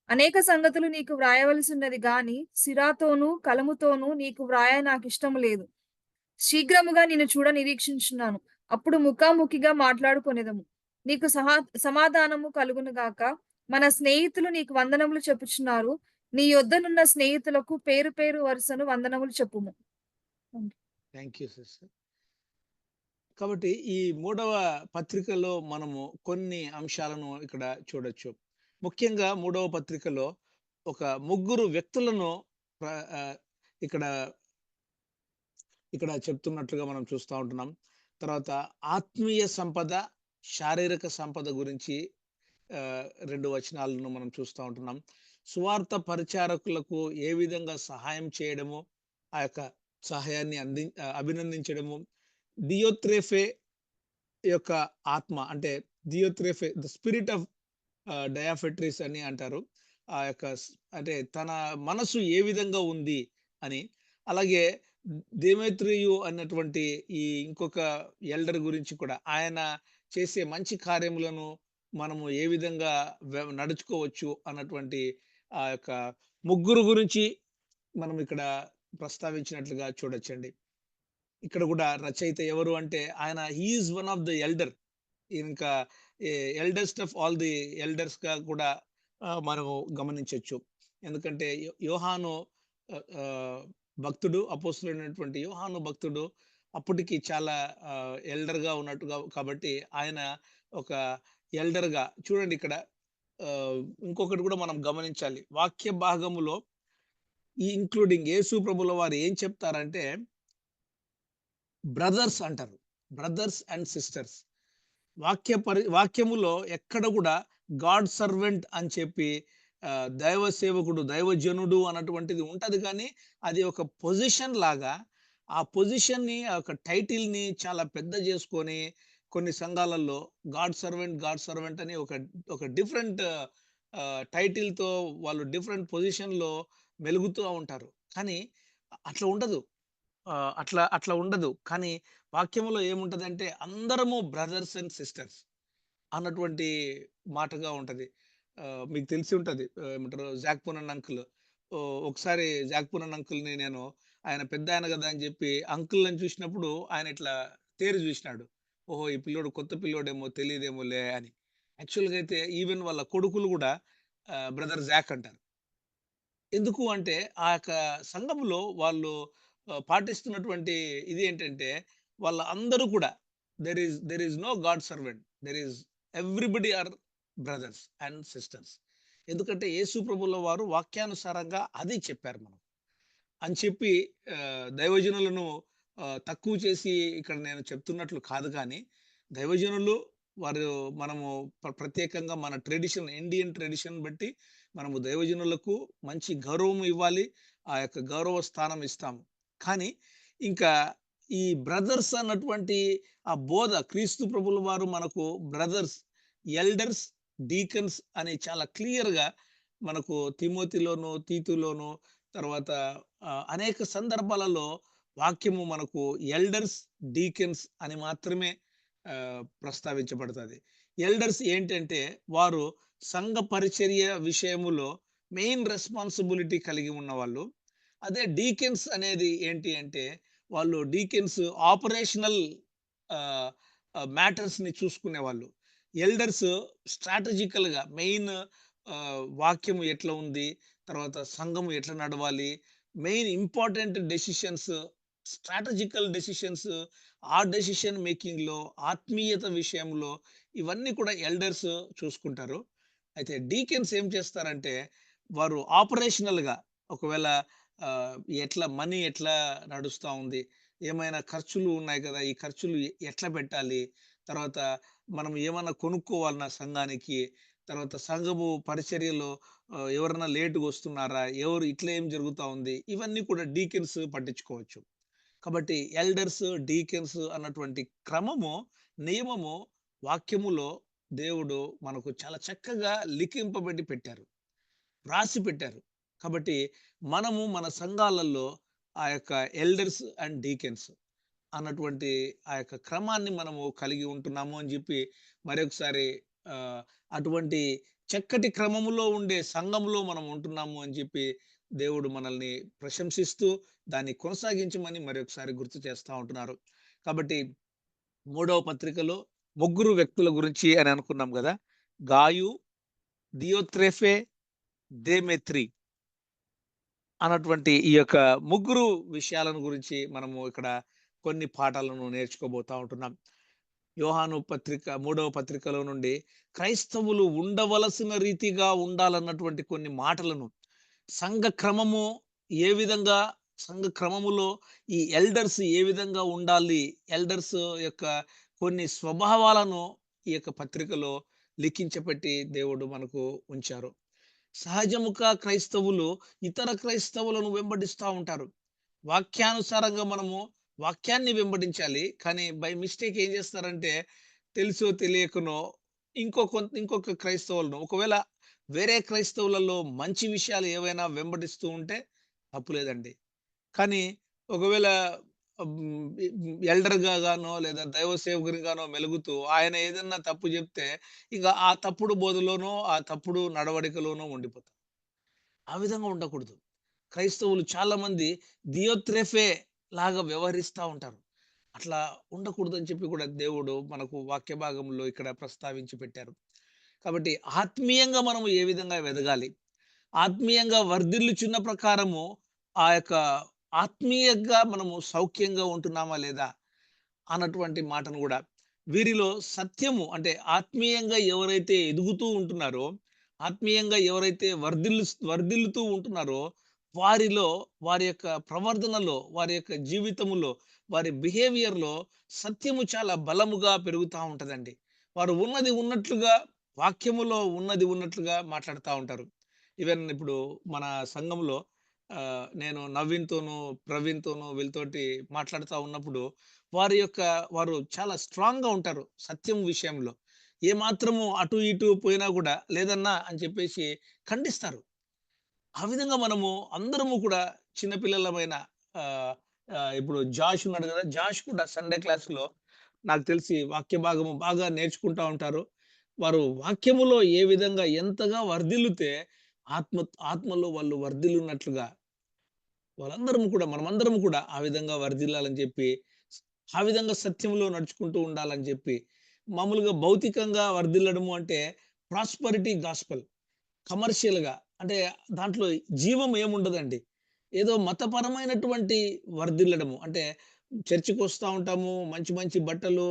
[SPEAKER 2] అనేక సంగతులు నీకు వ్రాయవలసిన్నది గాని సిరాతోనూ కలముతోనూ నీకు వ్రాయ నాకిష్టము లేదు. శీఘ్రముగా నిన్ను చూడ నిరీక్షించున్నాను. అప్పుడు ముఖాముఖిగా మాట్లాడుకొనెదము. నీకు సమాధానము కలుగును గాక. మన స్నేహితులు నీకు వందనములు చెప్పుచున్నారు. నీ యొద్దనున్న స్నేహితులకు పేరు పేరు వరుసను వందనములు చెప్పుము.
[SPEAKER 1] Thank you sister. కాబట్టి ఈ 3వ పత్రికలో మనము కొన్ని అంశాలను ఇక్కడ చూడొచ్చు. ముఖ్యంగా 3వ పత్రికలో ఒక ముగ్గురు వ్యక్తులను ఇక్కడ ఇక్కడ చెప్తున్నట్లుగా మనం చూస్తూ ఉంటున్నాం. తర్వాత ఆత్మీయ సంపద, శారీరక సంపద గురించి 2 వచనాలను మనం చూస్తూ ఉంటున్నాం. సువార్త పరిచారకులకు ఏ విధంగా సహాయం చేయడము, ఆ యొక్క సహాయాన్ని అభినందించడము, దియోత్రేఫే యొక్క ఆత్మ అంటే దియోత్రేఫే ద స్పిరిట్ ఆఫ్ డయాఫెట్రిస్ అని అంటారు. ఆ యొక్క అంటే తన మనసు ఏ విధంగా ఉంది అని. అలాగే దేమేత్రియు అన్నటువంటి ఈ ఇంకొక ఎల్డర్ గురించి కూడా ఆయన చేసే మంచి కార్యములను మనము ఏ విధంగా నడుచుకోవచ్చు అన్నటువంటి ఆ యొక్క ముగ్గురు గురించి మనం ఇక్కడ ప్రస్తావించినట్లుగా చూడొచ్చండి. ఇక్కడ కూడా రచయిత ఎవరు అంటే ఆయన is one of the elder. ఇంకా eldest of all the elders గా కూడా మనము గమనించవచ్చు. ఎందుకంటే యోహాను భక్తుడు, అపోస్తలుడైనటువంటి యోహాను భక్తుడు అప్పటికి చాలా ఎల్డర్ గా ఉన్నట్టుగా కాబట్టి ఆయన ఒక ఎల్డర్ గా చూడండి. ఇక్కడ ఇంకొకటి కూడా మనం గమనించాలి. వాక్య భాగములో ఈ ఇంక్లూడింగ్ యేసు ప్రభుల వారు ఏం చెప్తారంటే బ్రదర్స్ అంటారు. Brothers and sisters. వాక్యములో ఎక్కడ కూడా గాడ్ సర్వెంట్ అని చెప్పి దైవ సేవకుడు, దైవజనుడు అన్నటువంటిది ఉంటది. కానీ అది ఒక పొజిషన్ లాగా ఆ పొజిషన్ ని, ఒక టైటిల్ ని చాలా పెద్ద చేసుకొని కొన్ని సంఘాలలో గాడ్ సర్వెంట్ అని ఒక డిఫరెంట్ టైటిల్ తో వాళ్ళు డిఫరెంట్ పొజిషన్ లో మెలుగుతూ ఉంటారు. కానీ అట్లా ఉండదు. అట్లా ఉండదు. కానీ వాక్యములో ఏముంటదంటే అందరము బ్రదర్స్ అండ్ సిస్టర్స్ అన్నటువంటి మాటగా ఉంటది. మీకు తెలిసి ఉంటది. ఏమంటారు, జాక్‌పునన్ అంకుల్. ఒకసారి జాక్‌పునన్ అంకుల్‌ని నేను ఆయన పెద్దాయన గదా అని జెప్పి అంకుల్‌ని చూసినప్పుడు ఆయన ఇట్లా తేరి జూసినాడు. ఓహో! ఈ పిల్లోడు కొత్త పిల్లోడేమో తెలీదేమోలే అని. యాక్చువల్‌గా అయితే ఈవెన్ వాళ్ళ కొడుకులు గూడా బ్రదర్ జాక్ అంటారు. ఎందుకు అంటే ఆ యొక్క సంఘములో వాళ్ళు పాటిస్తున్నటువంటి ఇది ఏంటంటే అందరూ కూడా there is no god servant. There is everybody are brothers and sisters. ఎందుకంటే యేసు ప్రభుల వారు వాక్యానుసారంగా అది చెప్పారు మనం అని చెప్పి దైవజనులను తక్కువ చేసి ఇక్కడ నేను చెప్తున్నట్లు కాదు. కానీ దైవజనులు వారు మనము ప్రత్యేకంగా మన ట్రెడిషన్, ఇండియన్ ట్రెడిషన్ బట్టి మనము దైవజనులకు మంచి గౌరవం ఇవ్వాలి. ఆ యొక్క గౌరవ స్థానం ఇస్తాము. కానీ ఇంకా ఈ బ్రదర్స్ అన్నటువంటి ఆ బోధ క్రీస్తు ప్రభుల వారు మనకు బ్రదర్స్, ఎల్డర్స్, డీకన్స్ అని చాలా క్లియర్ గా మనకు తిమోతిలోను, తీతులోను, తర్వాత అనేక సందర్భాలలో వాక్యము మనకు ఎల్డర్స్, డీకన్స్ అని మాత్రమే ప్రస్తావించబడుతుంది. ఎల్డర్స్ ఏంటంటే వారు సంఘ పరిచర్య విషయములో మెయిన్ రెస్పాన్సిబిలిటీ కలిగి ఉన్నవాళ్ళు. అదే డీకెన్స్ అనేది ఏంటి అంటే వాళ్ళు డీకెన్స్ ఆపరేషనల్ మ్యాటర్స్ ని చూసుకునేవాళ్ళు. ఎల్డర్స్ స్ట్రాటజికల్ గా మెయిన్ వాక్యము ఎట్లా ఉంది, తర్వాత సంఘము ఎట్లా నడవాలి, main important decisions, strategical decisions, ఆ డెసిషన్ మేకింగ్ లో, ఆత్మీయత విషయంలో ఇవన్నీ కూడా ఎల్డర్స్ చూసుకుంటారు. అయితే డీకెన్స్ ఏం చేస్తారంటే వారు ఆపరేషనల్ గా ఒకవేళ ఎట్లా మనీ ఎట్లా నడుస్తా ఉంది, ఏమైనా ఖర్చులు ఉన్నాయి కదా! ఈ ఖర్చులు ఎట్లా పెట్టాలి? తర్వాత మనం ఏమన్నా కొనుక్కోవాలన్నా సంఘానికి, తర్వాత సంఘము పరిచర్యలో ఎవరన్నా లేట్‌గొస్తున్నారా? ఇట్లా ఏం జరుగుతా ఉంది? ఇవన్నీ కూడా డీకెన్స్ పట్టించుకోవచ్చు. కాబట్టి ఎల్డర్స్, డీకెన్స్ అన్నటువంటి క్రమము, నియమము వాక్యములో దేవుడు మనకు చాలా చక్కగా లిఖింపబడి పెట్టారు. రాసి పెట్టారు. కాబట్టి మనము మన సంఘాలలో ఆ యొక్క ఎల్డర్స్ అండ్ డీకెన్స్ అన్నటువంటి ఆ యొక్క క్రమాన్ని మనము కలిగి ఉంటున్నాము అని చెప్పి మరొకసారి అటువంటి చక్కటి క్రమములో ఉండే సంఘంలో మనం ఉంటున్నాము అని చెప్పి దేవుడు మనల్ని ప్రశంసిస్తూ దాన్ని కొనసాగించమని మరొకసారి గుర్తు చేస్తా ఉంటున్నారు. కాబట్టి మూడవ పత్రికలో ముగ్గురు వ్యక్తుల గురించి అని అనుకున్నాం గదా! గాయు, దియోత్రెఫే, దేమెత్రి అన్నటువంటి ఈ యొక్క ముగ్గురు విషయాలను గురించి మనము ఇక్కడ కొన్ని పాఠాలను నేర్చుకోబోతా ఉంటున్నాం. యోహాను పత్రిక మూడవ పత్రికలో నుండి క్రైస్తవులు ఉండవలసిన రీతిగా ఉండాలన్నటువంటి కొన్ని మాటలను, సంఘ క్రమము ఏ విధంగా, సంఘ క్రమములో ఈ ఎల్డర్స్ ఏ విధంగా ఉండాలి, ఎల్డర్స్ యొక్క కొన్ని స్వభావాలను ఈ యొక్క పత్రికలో లిఖించపెట్టి దేవుడు మనకు ఉంచారు. సహజముగా క్రైస్తవులు ఇతర క్రైస్తవులను వెంబడిస్తా ఉంటారు. వాక్యానుసారంగా మనము వాక్యాన్ని వెంబడించాలి. కానీ బై మిస్టేక్ ఏం చేస్తారంటే తెలుసో తెలియకనో ఇంకొక క్రైస్తవులను ఒకవేళ వేరే క్రైస్తవులలో మంచి విషయాలు ఏవైనా వెంబడిస్తూ ఉంటే తప్పు లేదండి. కానీ ఒకవేళ ఎల్డర్‌గా గానో లేదా దైవ సేవకునిగానో మెలుగుతూ ఆయన ఏదన్నా తప్పు జెప్తే ఇక ఆ తప్పుడు బోధలోనో, ఆ తప్పుడు నడవడికలోనో ఉండిపోతాం. ఆ విధంగా ఉండకూడదు. క్రైస్తవులు చాలామంది దియోత్రెఫే లాగా వ్యవహరిస్తా ఉంటారు. అట్లా ఉండకూడదని చెప్పి కూడా దేవుడు మనకు వాక్య భాగంలో ఇక్కడ ప్రస్తావించి పెట్టారు. కాబట్టి ఆత్మీయంగా మనము ఏ విధంగా ఎదగాలి? ఆత్మీయంగా వర్ధిల్లుచున్న ప్రకారము ఆ యొక్క ఆత్మీయంగా మనము సౌఖ్యంగా ఉంటున్నామా లేదా? అన్నటువంటి మాటను గూడా వీరిలో సత్యము అంటే ఆత్మీయంగా ఎవరైతే ఎదుగుతూ ఉంటున్నారో, ఆత్మీయంగా ఎవరైతే వర్ధిల్లుతూ ఉంటున్నారో, వారిలో వారి యొక్క ప్రవర్తనలో, వారి యొక్క జీవితములో, వారి బిహేవియర్‌లో సత్యము చాలా బలముగా పెరుగుతా ఉంటదండి. వారు ఉన్నది ఉన్నట్లుగా వాక్యములో ఉన్నది ఉన్నట్లుగా మాట్లాడుతా ఉంటారు. ఈవెన్ ఇప్పుడు మన సంఘంలో నేను నవీన్‌తోనూ, ప్రవీణ్‌తోనూ వీళ్ళతోటి మాట్లాడుతా ఉన్నప్పుడు వారు చాలా స్ట్రాంగ్‌గా ఉంటారు సత్యం విషయంలో. ఏమాత్రము అటు ఇటు పోయినా గూడా లేదన్నా అని చెప్పేసి ఖండిస్తారు. ఆ విధంగా మనము అందరము కూడా చిన్న పిల్లలమైన ఆహ్, ఇప్పుడు జాష్ ఉన్నాడు గదా! జాష్ కూడా సండే క్లాస్‌లో నాకు తెలిసి వాక్య భాగము బాగా నేర్చుకుంటా ఉంటారు. వారు వాక్యములో ఏ విధంగా ఎంతగా వర్ధిల్లితే ఆత్మలో వాళ్ళు వర్ధిల్లున్నట్లుగా మనమందరం కూడా ఆ విధంగా వర్ధిల్లాలని చెప్పి, ఆ విధంగా సత్యంలో నడుచుకుంటూ ఉండాలని చెప్పి, మామూలుగా భౌతికంగా వర్ధిల్లడము అంటే ప్రాస్పరిటీ గాస్పెల్. కమర్షియల్‌గా అంటే దాంట్లో జీవం ఏముండదండి. ఏదో మతపరమైనటువంటి వర్ధిల్లడము. అంటే చర్చికొస్తా ఉంటాము. మంచి మంచి బట్టలు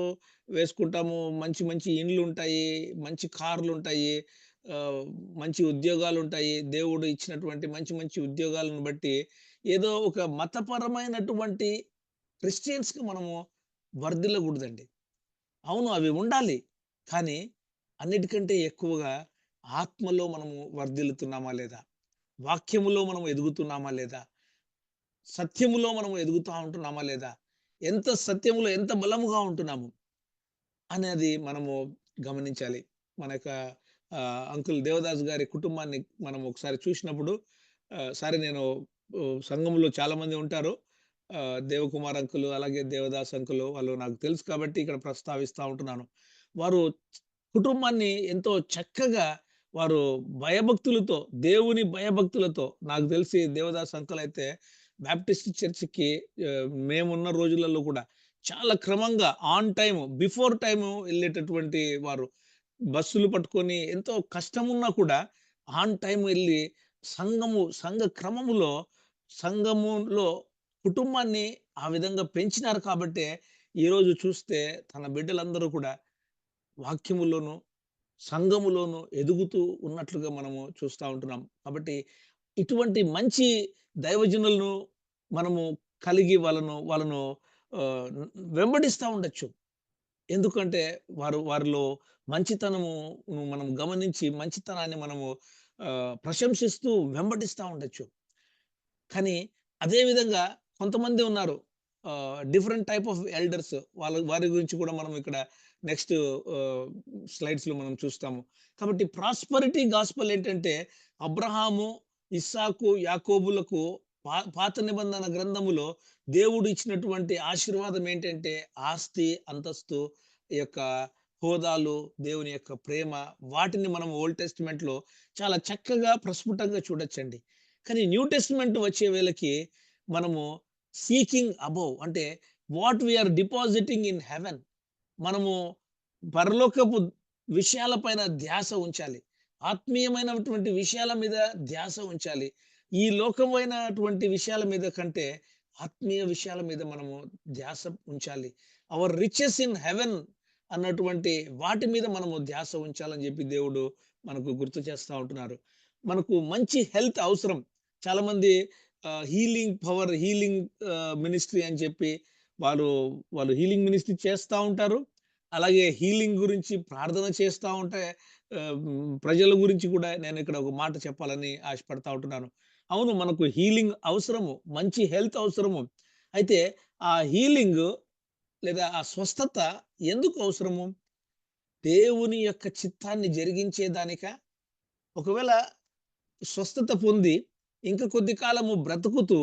[SPEAKER 1] వేసుకుంటాము. మంచి మంచి ఇండ్లుంటాయి. మంచి కార్లుంటాయి. ఆహ్, మంచి ఉద్యోగాలుంటాయి. దేవుడు ఇచ్చినటువంటి మంచి మంచి ఉద్యోగాలను బట్టి ఏదో ఒక మతపరమైనటువంటి క్రిస్టియన్స్‌కి మనము వర్ధిల్లగూడదండి. అవును. అవి ఉండాలి. కానీ అన్నిటికంటే ఎక్కువగా ఆత్మలో మనము వర్ధిల్లుతున్నామా లేదా? వాక్యములో మనం ఎదుగుతున్నామా లేదా? సత్యములో మనం ఎదుగుతా ఉంటున్నామా లేదా? ఎంత సత్యములో ఎంత బలముగా ఉంటున్నాము అనేది మనము గమనించాలి. మన యొక్క అంకుల్ దేవదాస్ గారి కుటుంబాన్ని మనం ఒకసారి చూసినప్పుడు సరే నేను సంఘంలో చాలామంది ఉంటారు. దేవకుమార్ అంకుల్, అలాగే దేవదాస్ అంకుల్ వాళ్ళు నాకు తెలుసు కాబట్టి ఇక్కడ ప్రస్తావిస్తా ఉంటున్నాను. వారు కుటుంబాన్ని ఎంతో చక్కగా వారు భయభక్తులతో, దేవుని భయభక్తులతో నాకు తెలిసి దేవదాస్ అంకుల్ అయితే బాప్టిస్ట్ చర్చ్‌కి మేమున్న రోజులలో కూడా చాలా క్రమంగా ఆన్ టైమ్, బిఫోర్ టైమ్ ఎళ్ళేటటువంటి వారు. బస్సులు పట్టుకొని ఎంతో కష్టమున్నా కూడా ఆన్ టైమ్ ఎళ్లి సంఘ క్రమములో, సంఘములో కుటుంబాన్ని ఆ విధంగా పెంచినారు కాబట్టే ఈరోజు చూస్తే తన బిడ్డలందరూ కూడా వాక్యములోను, సంఘములోను ఎదుగుతూ ఉన్నట్లుగా మనము చూస్తా ఉంటున్నాం. కాబట్టి ఇటువంటి మంచి దైవజనులను మనము కలిగి వాళ్ళను
[SPEAKER 3] వెంబడిస్తా ఉండొచ్చు. ఎందుకంటే వారిలో మంచితనము మనం గమనించి మంచితనాన్ని మనము ప్రశంసిస్తూ వెంబడిస్తా ఉండొచ్చు. కానీ అదే విధంగా కొంతమంది ఉన్నారు. డిఫరెంట్ టైప్ ఆఫ్ ఎల్డర్స్ వారి గురించి కూడా మనం ఇక్కడ నెక్స్ట్ ఆహ్, స్లైడ్స్‌లో మనం చూస్తాము. కాబట్టి ప్రాస్పరిటీ గాస్పెల్ ఏంటంటే అబ్రహాము, ఇస్సాకు, యాకోబులకు పాత నిబంధన గ్రంథములో దేవుడు ఇచ్చినటువంటి ఆశీర్వాదం ఏంటంటే ఆస్తి, అంతస్తు, ఈ యొక్క హోదాలు, దేవుని యొక్క ప్రేమ, వాటిని మనం ఓల్డ్ టెస్టిమెంట్‌లో చాలా చక్కగా ప్రస్ఫుటంగా చూడొచ్చండి. కానీ న్యూ టెస్టిమెంట్ వచ్చే వేళకి మనము సీకింగ్ అబోవ్ అంటే what we are depositing in heaven, మనము పరలోకపు విషయాల పైన ధ్యాస ఉంచాలి. ఆత్మీయమైనటువంటి విషయాల మీద ధ్యాస ఉంచాలి. ఈ లోకమైనటువంటి విషయాల మీద కంటే ఆత్మీయ విషయాల మీద మనము ధ్యాస ఉంచాలి. అవర్ రిచెస్ ఇన్ హెవెన్ అన్నటువంటి వాటి మీద మనము ధ్యాస ఉంచాలని చెప్పి దేవుడు మనకు గుర్తు చేస్తా ఉంటున్నారు. మనకు మంచి హెల్త్ అవసరం. చాలామంది హీలింగ్ పవర్, హీలింగ్ మినిస్ట్రీ అని చెప్పి వాళ్ళు వాళ్ళు హీలింగ్ మినిస్ట్రీ చేస్తా ఉంటారు. అలాగే హీలింగ్ గురించి ప్రార్థన చేస్తా ఉంటే ప్రజల గురించి కూడా నేను ఇక్కడ ఒక మాట చెప్పాలని ఆశపడతా ఉంటున్నాను. అవును, మనకు హీలింగ్ అవసరము. మంచి హెల్త్ అవసరము. అయితే ఆ హీలింగ్ లేదా ఆ స్వస్థత ఎందుకు అవసరము? దేవుని యొక్క చిత్తాన్ని జరిగించేదానికా? ఒకవేళ స్వస్థత పొంది ఇంక కొద్ది కాలము బ్రతుకుతూ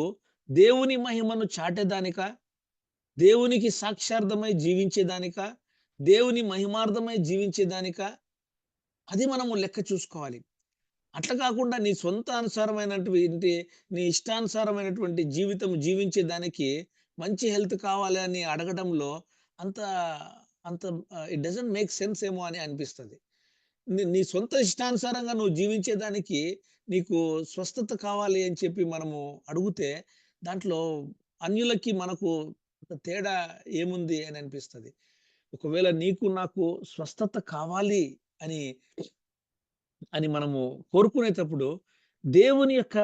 [SPEAKER 3] దేవుని మహిమను చాటేదానికా? దేవునికి సాక్షార్థమై జీవించేదానికా? దేవుని మహిమార్థమై జీవించేదానికా? అది మనము లెక్క చూసుకోవాలి. అట్లా కాకుండా నీ సొంత అనుసారమైనటువంటి, నీ ఇష్టానుసారమైనటువంటి జీవితం జీవించేదానికి మంచి హెల్త్ కావాలి అని అడగడంలో అంత అంత ఇట్ డజంట్ మేక్ సెన్స్ ఏమో అని అనిపిస్తది. నీ నీ సొంత ఇష్టానుసారంగా నువ్వు జీవించేదానికి నీకు స్వస్థత కావాలి అని చెప్పి మనము అడుగుతే దాంట్లో అన్యులకి మనకు తేడా ఏముంది అని అనిపిస్తది. ఒకవేళ నీకు నాకు స్వస్థత కావాలి అని అని మనము కోరుకునేటప్పుడు దేవుని యొక్క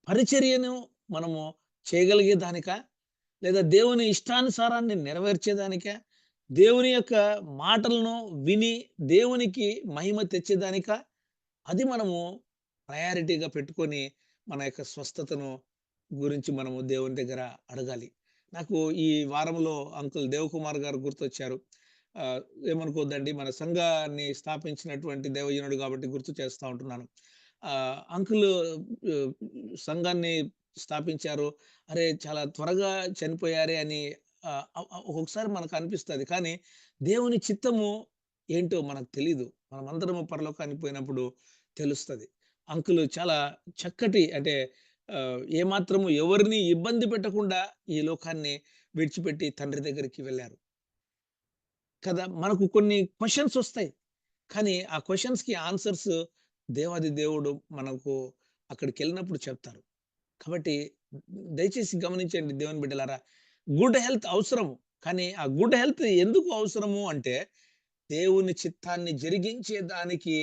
[SPEAKER 3] పరిచర్యను మనము చేయగలిగేదానికా? లేదా దేవుని ఇష్టానుసారాన్ని నెరవేర్చేదానికా? దేవుని యొక్క మాటలను విని దేవునికి మహిమ తెచ్చేదానికా? అది మనము ప్రయారిటీగా పెట్టుకొని మన యొక్క స్వస్థతను గురించి మనము దేవుని దగ్గర అడగాలి. నాకు ఈ వారంలో అంకుల్ దేవకుమార్ గారు గుర్తొచ్చారు. ఆహ్, ఏమనుకోవద్దండి, మన సంఘాన్ని స్థాపించినటువంటి దైవజనుడు కాబట్టి గుర్తు చేస్తా ఉంటున్నాను. అంకుల్ ఆహ్, సంఘాన్ని స్థాపించారు. అరే! చాలా త్వరగా చనిపోయారే అని ఒక్కొక్కసారి మనకు అనిపిస్తది. కానీ దేవుని చిత్తము ఏంటో మనకు తెలీదు. మనమందరము పరలోకానికి పోయినప్పుడు తెలుస్తది. అంకుల్ చాలా చక్కటి అంటే ఏమాత్రము ఎవరిని ఇబ్బంది పెట్టకుండా ఈ లోకాన్ని విడిచిపెట్టి తండ్రి దగ్గరికి వెళ్లారు. కదా! మనకు కొన్ని క్వెషన్స్ ఒస్తాయి. కానీ ఆ క్వెషన్స్‌కి ఆన్సర్స్ దేవాది దేవుడు మనకు అక్కడికెళ్ళినప్పుడు చెప్తారు. కాబట్టి దయచేసి గమనించండి దేవుని బిడ్డలారా. గుడ్ హెల్త్ అవసరము. కానీ ఆ గుడ్ హెల్త్ ఎందుకు అవసరము అంటే దేవుని చిత్తాన్ని జరిగించే దానికి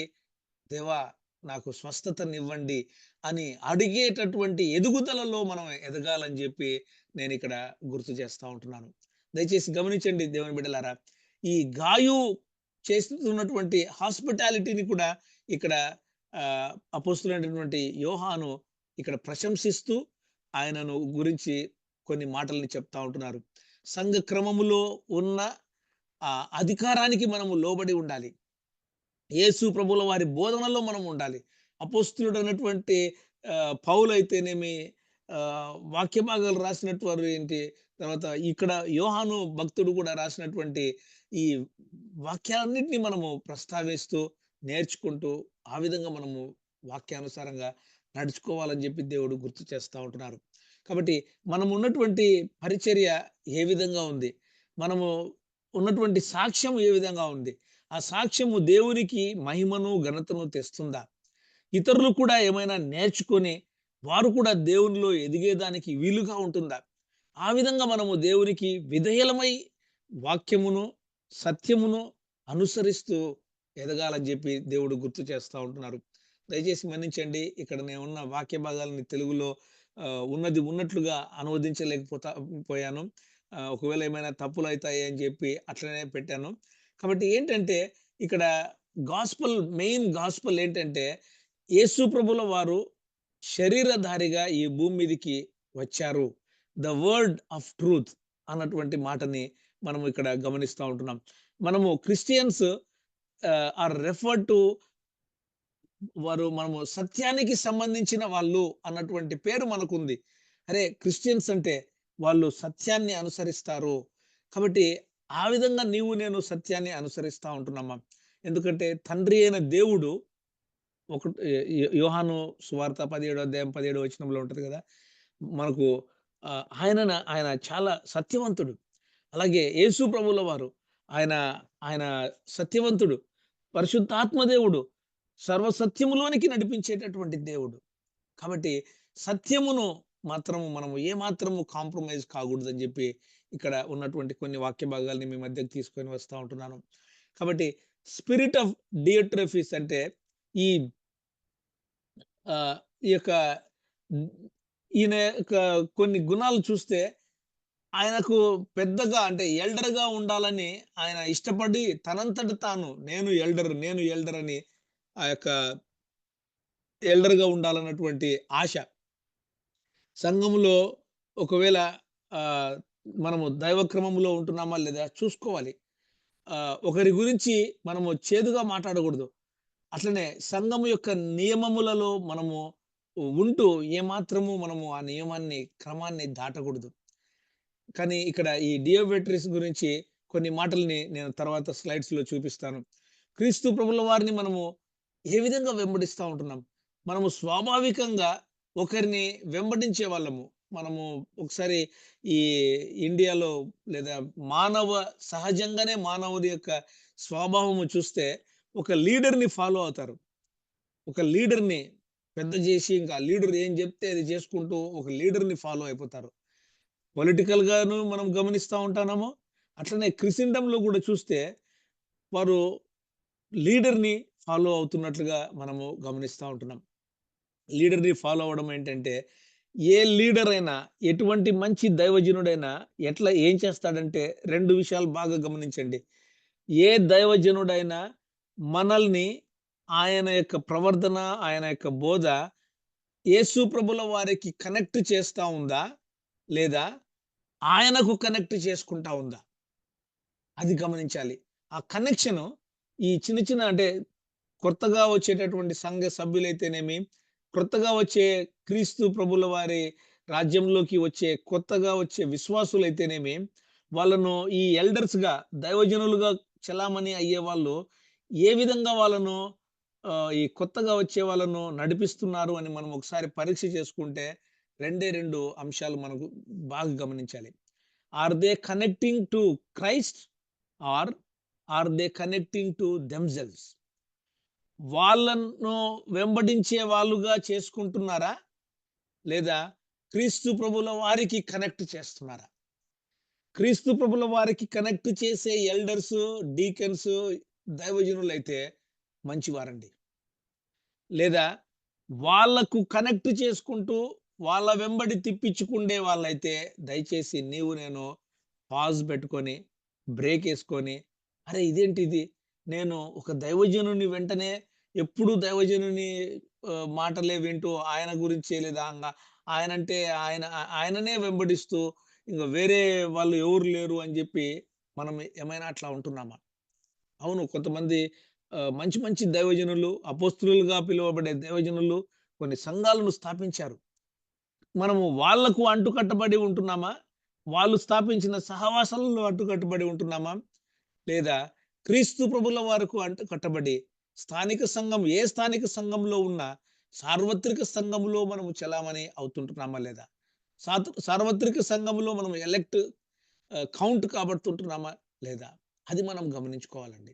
[SPEAKER 3] దేవా నాకు స్వస్థతనివ్వండి అని అడిగేటటువంటి ఎదుగుదలలో మనం ఎదగాలని చెప్పి నేనిక్కడ గుర్తు చేస్తా ఉంటున్నాను. దయచేసి గమనించండి దేవుని బిడ్డలారా. ఈ గాయు చేస్తున్నటువంటి హాస్పిటాలిటీని కూడా ఇక్కడ అపోస్తులైనటువంటి యోహాను ఇక్కడ ప్రశంసిస్తూ ఆయనను గురించి కొన్ని మాటల్ని చెప్తా ఉంటున్నారు. సంఘ క్రమములో ఉన్న అధికారానికి మనము లోబడి ఉండాలి. యేసు ప్రభువుల వారి బోధనలో మనం ఉండాలి. అపోస్తులుడైనటువంటి పౌలైతేనేమి, వాక్య భాగాలు రాసినట్టు వారు ఏంటి, తర్వాత ఇక్కడ యోహాను భక్తుడు కూడా రాసినటువంటి ఈ వాక్యాలన్నిటిని మనము ప్రస్తావిస్తూ, నేర్చుకుంటూ, ఆ విధంగా మనము వాక్యానుసారంగా నడుచుకోవాలని చెప్పి దేవుడు గుర్తు చేస్తా ఉంటున్నారు. కాబట్టి మనం ఉన్నటువంటి పరిచర్య ఏ విధంగా ఉంది? మనము ఉన్నటువంటి సాక్ష్యం ఏ విధంగా ఉంది? ఆ సాక్ష్యము దేవునికి మహిమను, ఘనతను తెస్తుందా? ఇతరులు కూడా ఏమైనా నేర్చుకొని, వారు కూడా దేవునిలో ఎదిగేదానికి వీలుగా ఉంటుందా? ఆ విధంగా మనము దేవునికి విధేయులమై వాక్యమును, సత్యమును అనుసరిస్తూ ఎదగాలని చెప్పి దేవుడు గుర్తు చేస్తా ఉంటున్నారు. దయచేసి మన్నించండి. ఇక్కడ నేనున్న వాక్య భాగాలని తెలుగులో ఉన్నది ఉన్నట్లుగా అనువదించలేకపోతా పోయాను. ఒకవేళ ఏమైనా తప్పులు అవుతాయి అని చెప్పి అట్లనే పెట్టాను. కాబట్టి ఏంటంటే ఇక్కడ మెయిన్ గాస్పల్ ఏంటంటే యేసు ప్రభుల వారు శరీరధారిగా ఈ భూమి మీదకి వచ్చారు. ద వర్డ్ ఆఫ్ ట్రూత్ అన్నటువంటి మాటని మనం ఇక్కడ గమనిస్తా ఉంటున్నాం. మనము క్రిస్టియన్స్ ఆర్ రెఫర్డ్ టు మనము సత్యానికి సంబంధించిన వాళ్ళు అన్నటువంటి పేరు మనకుంది. అరే క్రిస్టియన్స్ అంటే వాళ్ళు సత్యాన్ని అనుసరిస్తారు. కాబట్టి ఆ విధంగా నీవు నేను సత్యాన్ని అనుసరిస్తా ఉంటున్నామా. ఎందుకంటే తండ్రి అయిన దేవుడు యోహాను సువార్త 17వ అధ్యాయం 17వ వచనంలో ఉంటది కదా. మనకు ఆయన చాలా సత్యవంతుడు. అలాగే యేసు ప్రభుల వారు ఆయన ఆయన సత్యవంతుడు. పరిశుద్ధాత్మ దేవుడు. సర్వసత్యములోనికి నడిపించేటటువంటి దేవుడు. కాబట్టి సత్యమును మనము ఏమాత్రము కాంప్రమైజ్ కాకూడదని చెప్పి ఇక్కడ ఉన్నటువంటి కొన్ని వాక్య భాగాల్ని మీ మధ్యకు తీసుకొని వస్తా ఉంటున్నాను. కాబట్టి స్పిరిట్ ఆఫ్ డియోట్రఫీస్ అంటే ఈ ఈ యొక్క ఈయన యొక్క కొన్ని గుణాలు చూస్తే ఆయనకు పెద్దగా అంటే ఎల్డర్‌గా ఉండాలని ఆయన ఇష్టపడి తనంతట తాను నేను ఎల్డర్ అని ఆ యొక్క ఎల్డర్‌గా ఉండాలన్నటువంటి ఆశ. సంఘములో ఒకవేళ మనము దైవ క్రమములో ఉంటున్నామా లేదా చూసుకోవాలి. ఒకరి గురించి మనము చేదుగా మాట్లాడకూడదు. అట్లనే సంఘము యొక్క నియమములలో మనము ఉంటూ ఏమాత్రము మనము ఆ క్రమాన్ని దాటకూడదు. కానీ ఇక్కడ ఈ డియోబెట్రిస్ గురించి కొన్ని మాటల్ని నేను తర్వాత స్లైడ్స్‌లో చూపిస్తాను. క్రీస్తు ప్రభుల వారిని మనము ఏ విధంగా వెంబడిస్తా ఉంటున్నాం? మనము స్వాభావికంగా ఒకరిని వెంబడించే వాళ్ళము. మనము ఒకసారి ఈ ఇండియాలో లేదా సహజంగానే మానవుడి యొక్క స్వభావము చూస్తే ఒక లీడర్‌ని ఫాలో అవుతారు. ఒక లీడర్‌ని పెద్ద చేసి ఇంకా లీడర్ ఏం చెప్తే అది చేసుకుంటూ ఒక లీడర్‌ని ఫాలో అయిపోతారు. పొలిటికల్‌గాను మనం గమనిస్తా ఉంటానేమో. అట్లనే క్రిస్టియన్‌డమ్‌లో కూడా చూస్తే వారు లీడర్‌ని ఫాలో అవుతున్నట్లుగా మనము గమనిస్తా ఉంటున్నాం. లీడర్‌ని ఫాలో అవ్వడం ఏంటంటే ఏ లీడర్ అయినా ఎటువంటి మంచి దైవజనుడైనా ఏం చేస్తాడంటే 2 విషయాలు బాగా గమనించండి. ఏ దైవజనుడైనా మనల్ని ఆయన యొక్క ప్రవర్తన, ఆయన యొక్క బోధ యేసు ప్రభుల వారికి కనెక్ట్ చేస్తా ఉందా? లేదా ఆయనకు కనెక్ట్ చేసుకుంటా ఉందా? అది గమనించాలి. ఆ కనెక్షను ఈ చిన్న అంటే కొత్తగా వచ్చేటటువంటి సంఘ సభ్యులైతేనేమి, కొత్తగా వచ్చే క్రీస్తు ప్రభుల వారి రాజ్యంలోకి కొత్తగా వచ్చే విశ్వాసులైతేనేమి, వాళ్ళను ఈ ఎల్డర్స్‌గా దైవజనులుగా చలామణి అయ్యేవాళ్ళు ఏ విధంగా వాళ్ళను ఈ కొత్తగా వచ్చే వాళ్ళను నడిపిస్తున్నారు అని మనం ఒకసారి పరీక్ష చేసుకుంటే 2 అంశాలు మనకు బాగా గమనించాలి. Are they connecting to Christ or are they connecting to themselves? వాళ్ళను వెంబడించే వాళ్ళుగా చేసుకుంటున్నారా? లేదా క్రీస్తు ప్రభుల వారికి కనెక్ట్ చేస్తున్నారా? క్రీస్తు ప్రభుల వారికి కనెక్ట్ చేసే ఎల్డర్స్, డీకన్స్, దైవజనులైతే మంచివారండి. లేదా వాళ్ళకు కనెక్ట్ చేసుకుంటూ వాళ్ళ వెంబడి తిప్పించుకుండే వాళ్ళైతే దయచేసి నేను పాజ్ పెట్టుకొని బ్రేక్ వేసుకొని అరే ఇదేంటిది, నేను ఒక దైవజనుని వెంటనే ఎప్పుడు దైవజనుని మాటలే వింటూ ఆయన గురించే లేదా ఆయననే వెంబడిస్తూ ఇంకా వేరే వాళ్ళు ఎవరు లేరు అని చెప్పి మనం ఏమైనా అట్లా ఉంటున్నామా? అవును, కొంతమంది మంచి మంచి దైవజనులు, అపోస్తులుగా పిలువబడే దైవజనులు కొన్ని సంఘాలను స్థాపించారు. మనము వాళ్లకు అంటుకట్టబడి ఉంటున్నామా? వాళ్ళు స్థాపించిన సహవాసాలలో అంటుకట్టబడి ఉంటున్నామా? లేదా క్రీస్తు ప్రభుల వారికి అంటుకట్టబడి ఏ స్థానిక సంఘంలో ఉన్నా సార్వత్రిక సంఘంలో మనము చలామణి అవుతుంటున్నామా? లేదా సార్వత్రిక సంఘంలో మనం కౌంట్ కాబడుతుంటున్నామా? లేదా? అది మనం గమనించుకోవాలండి.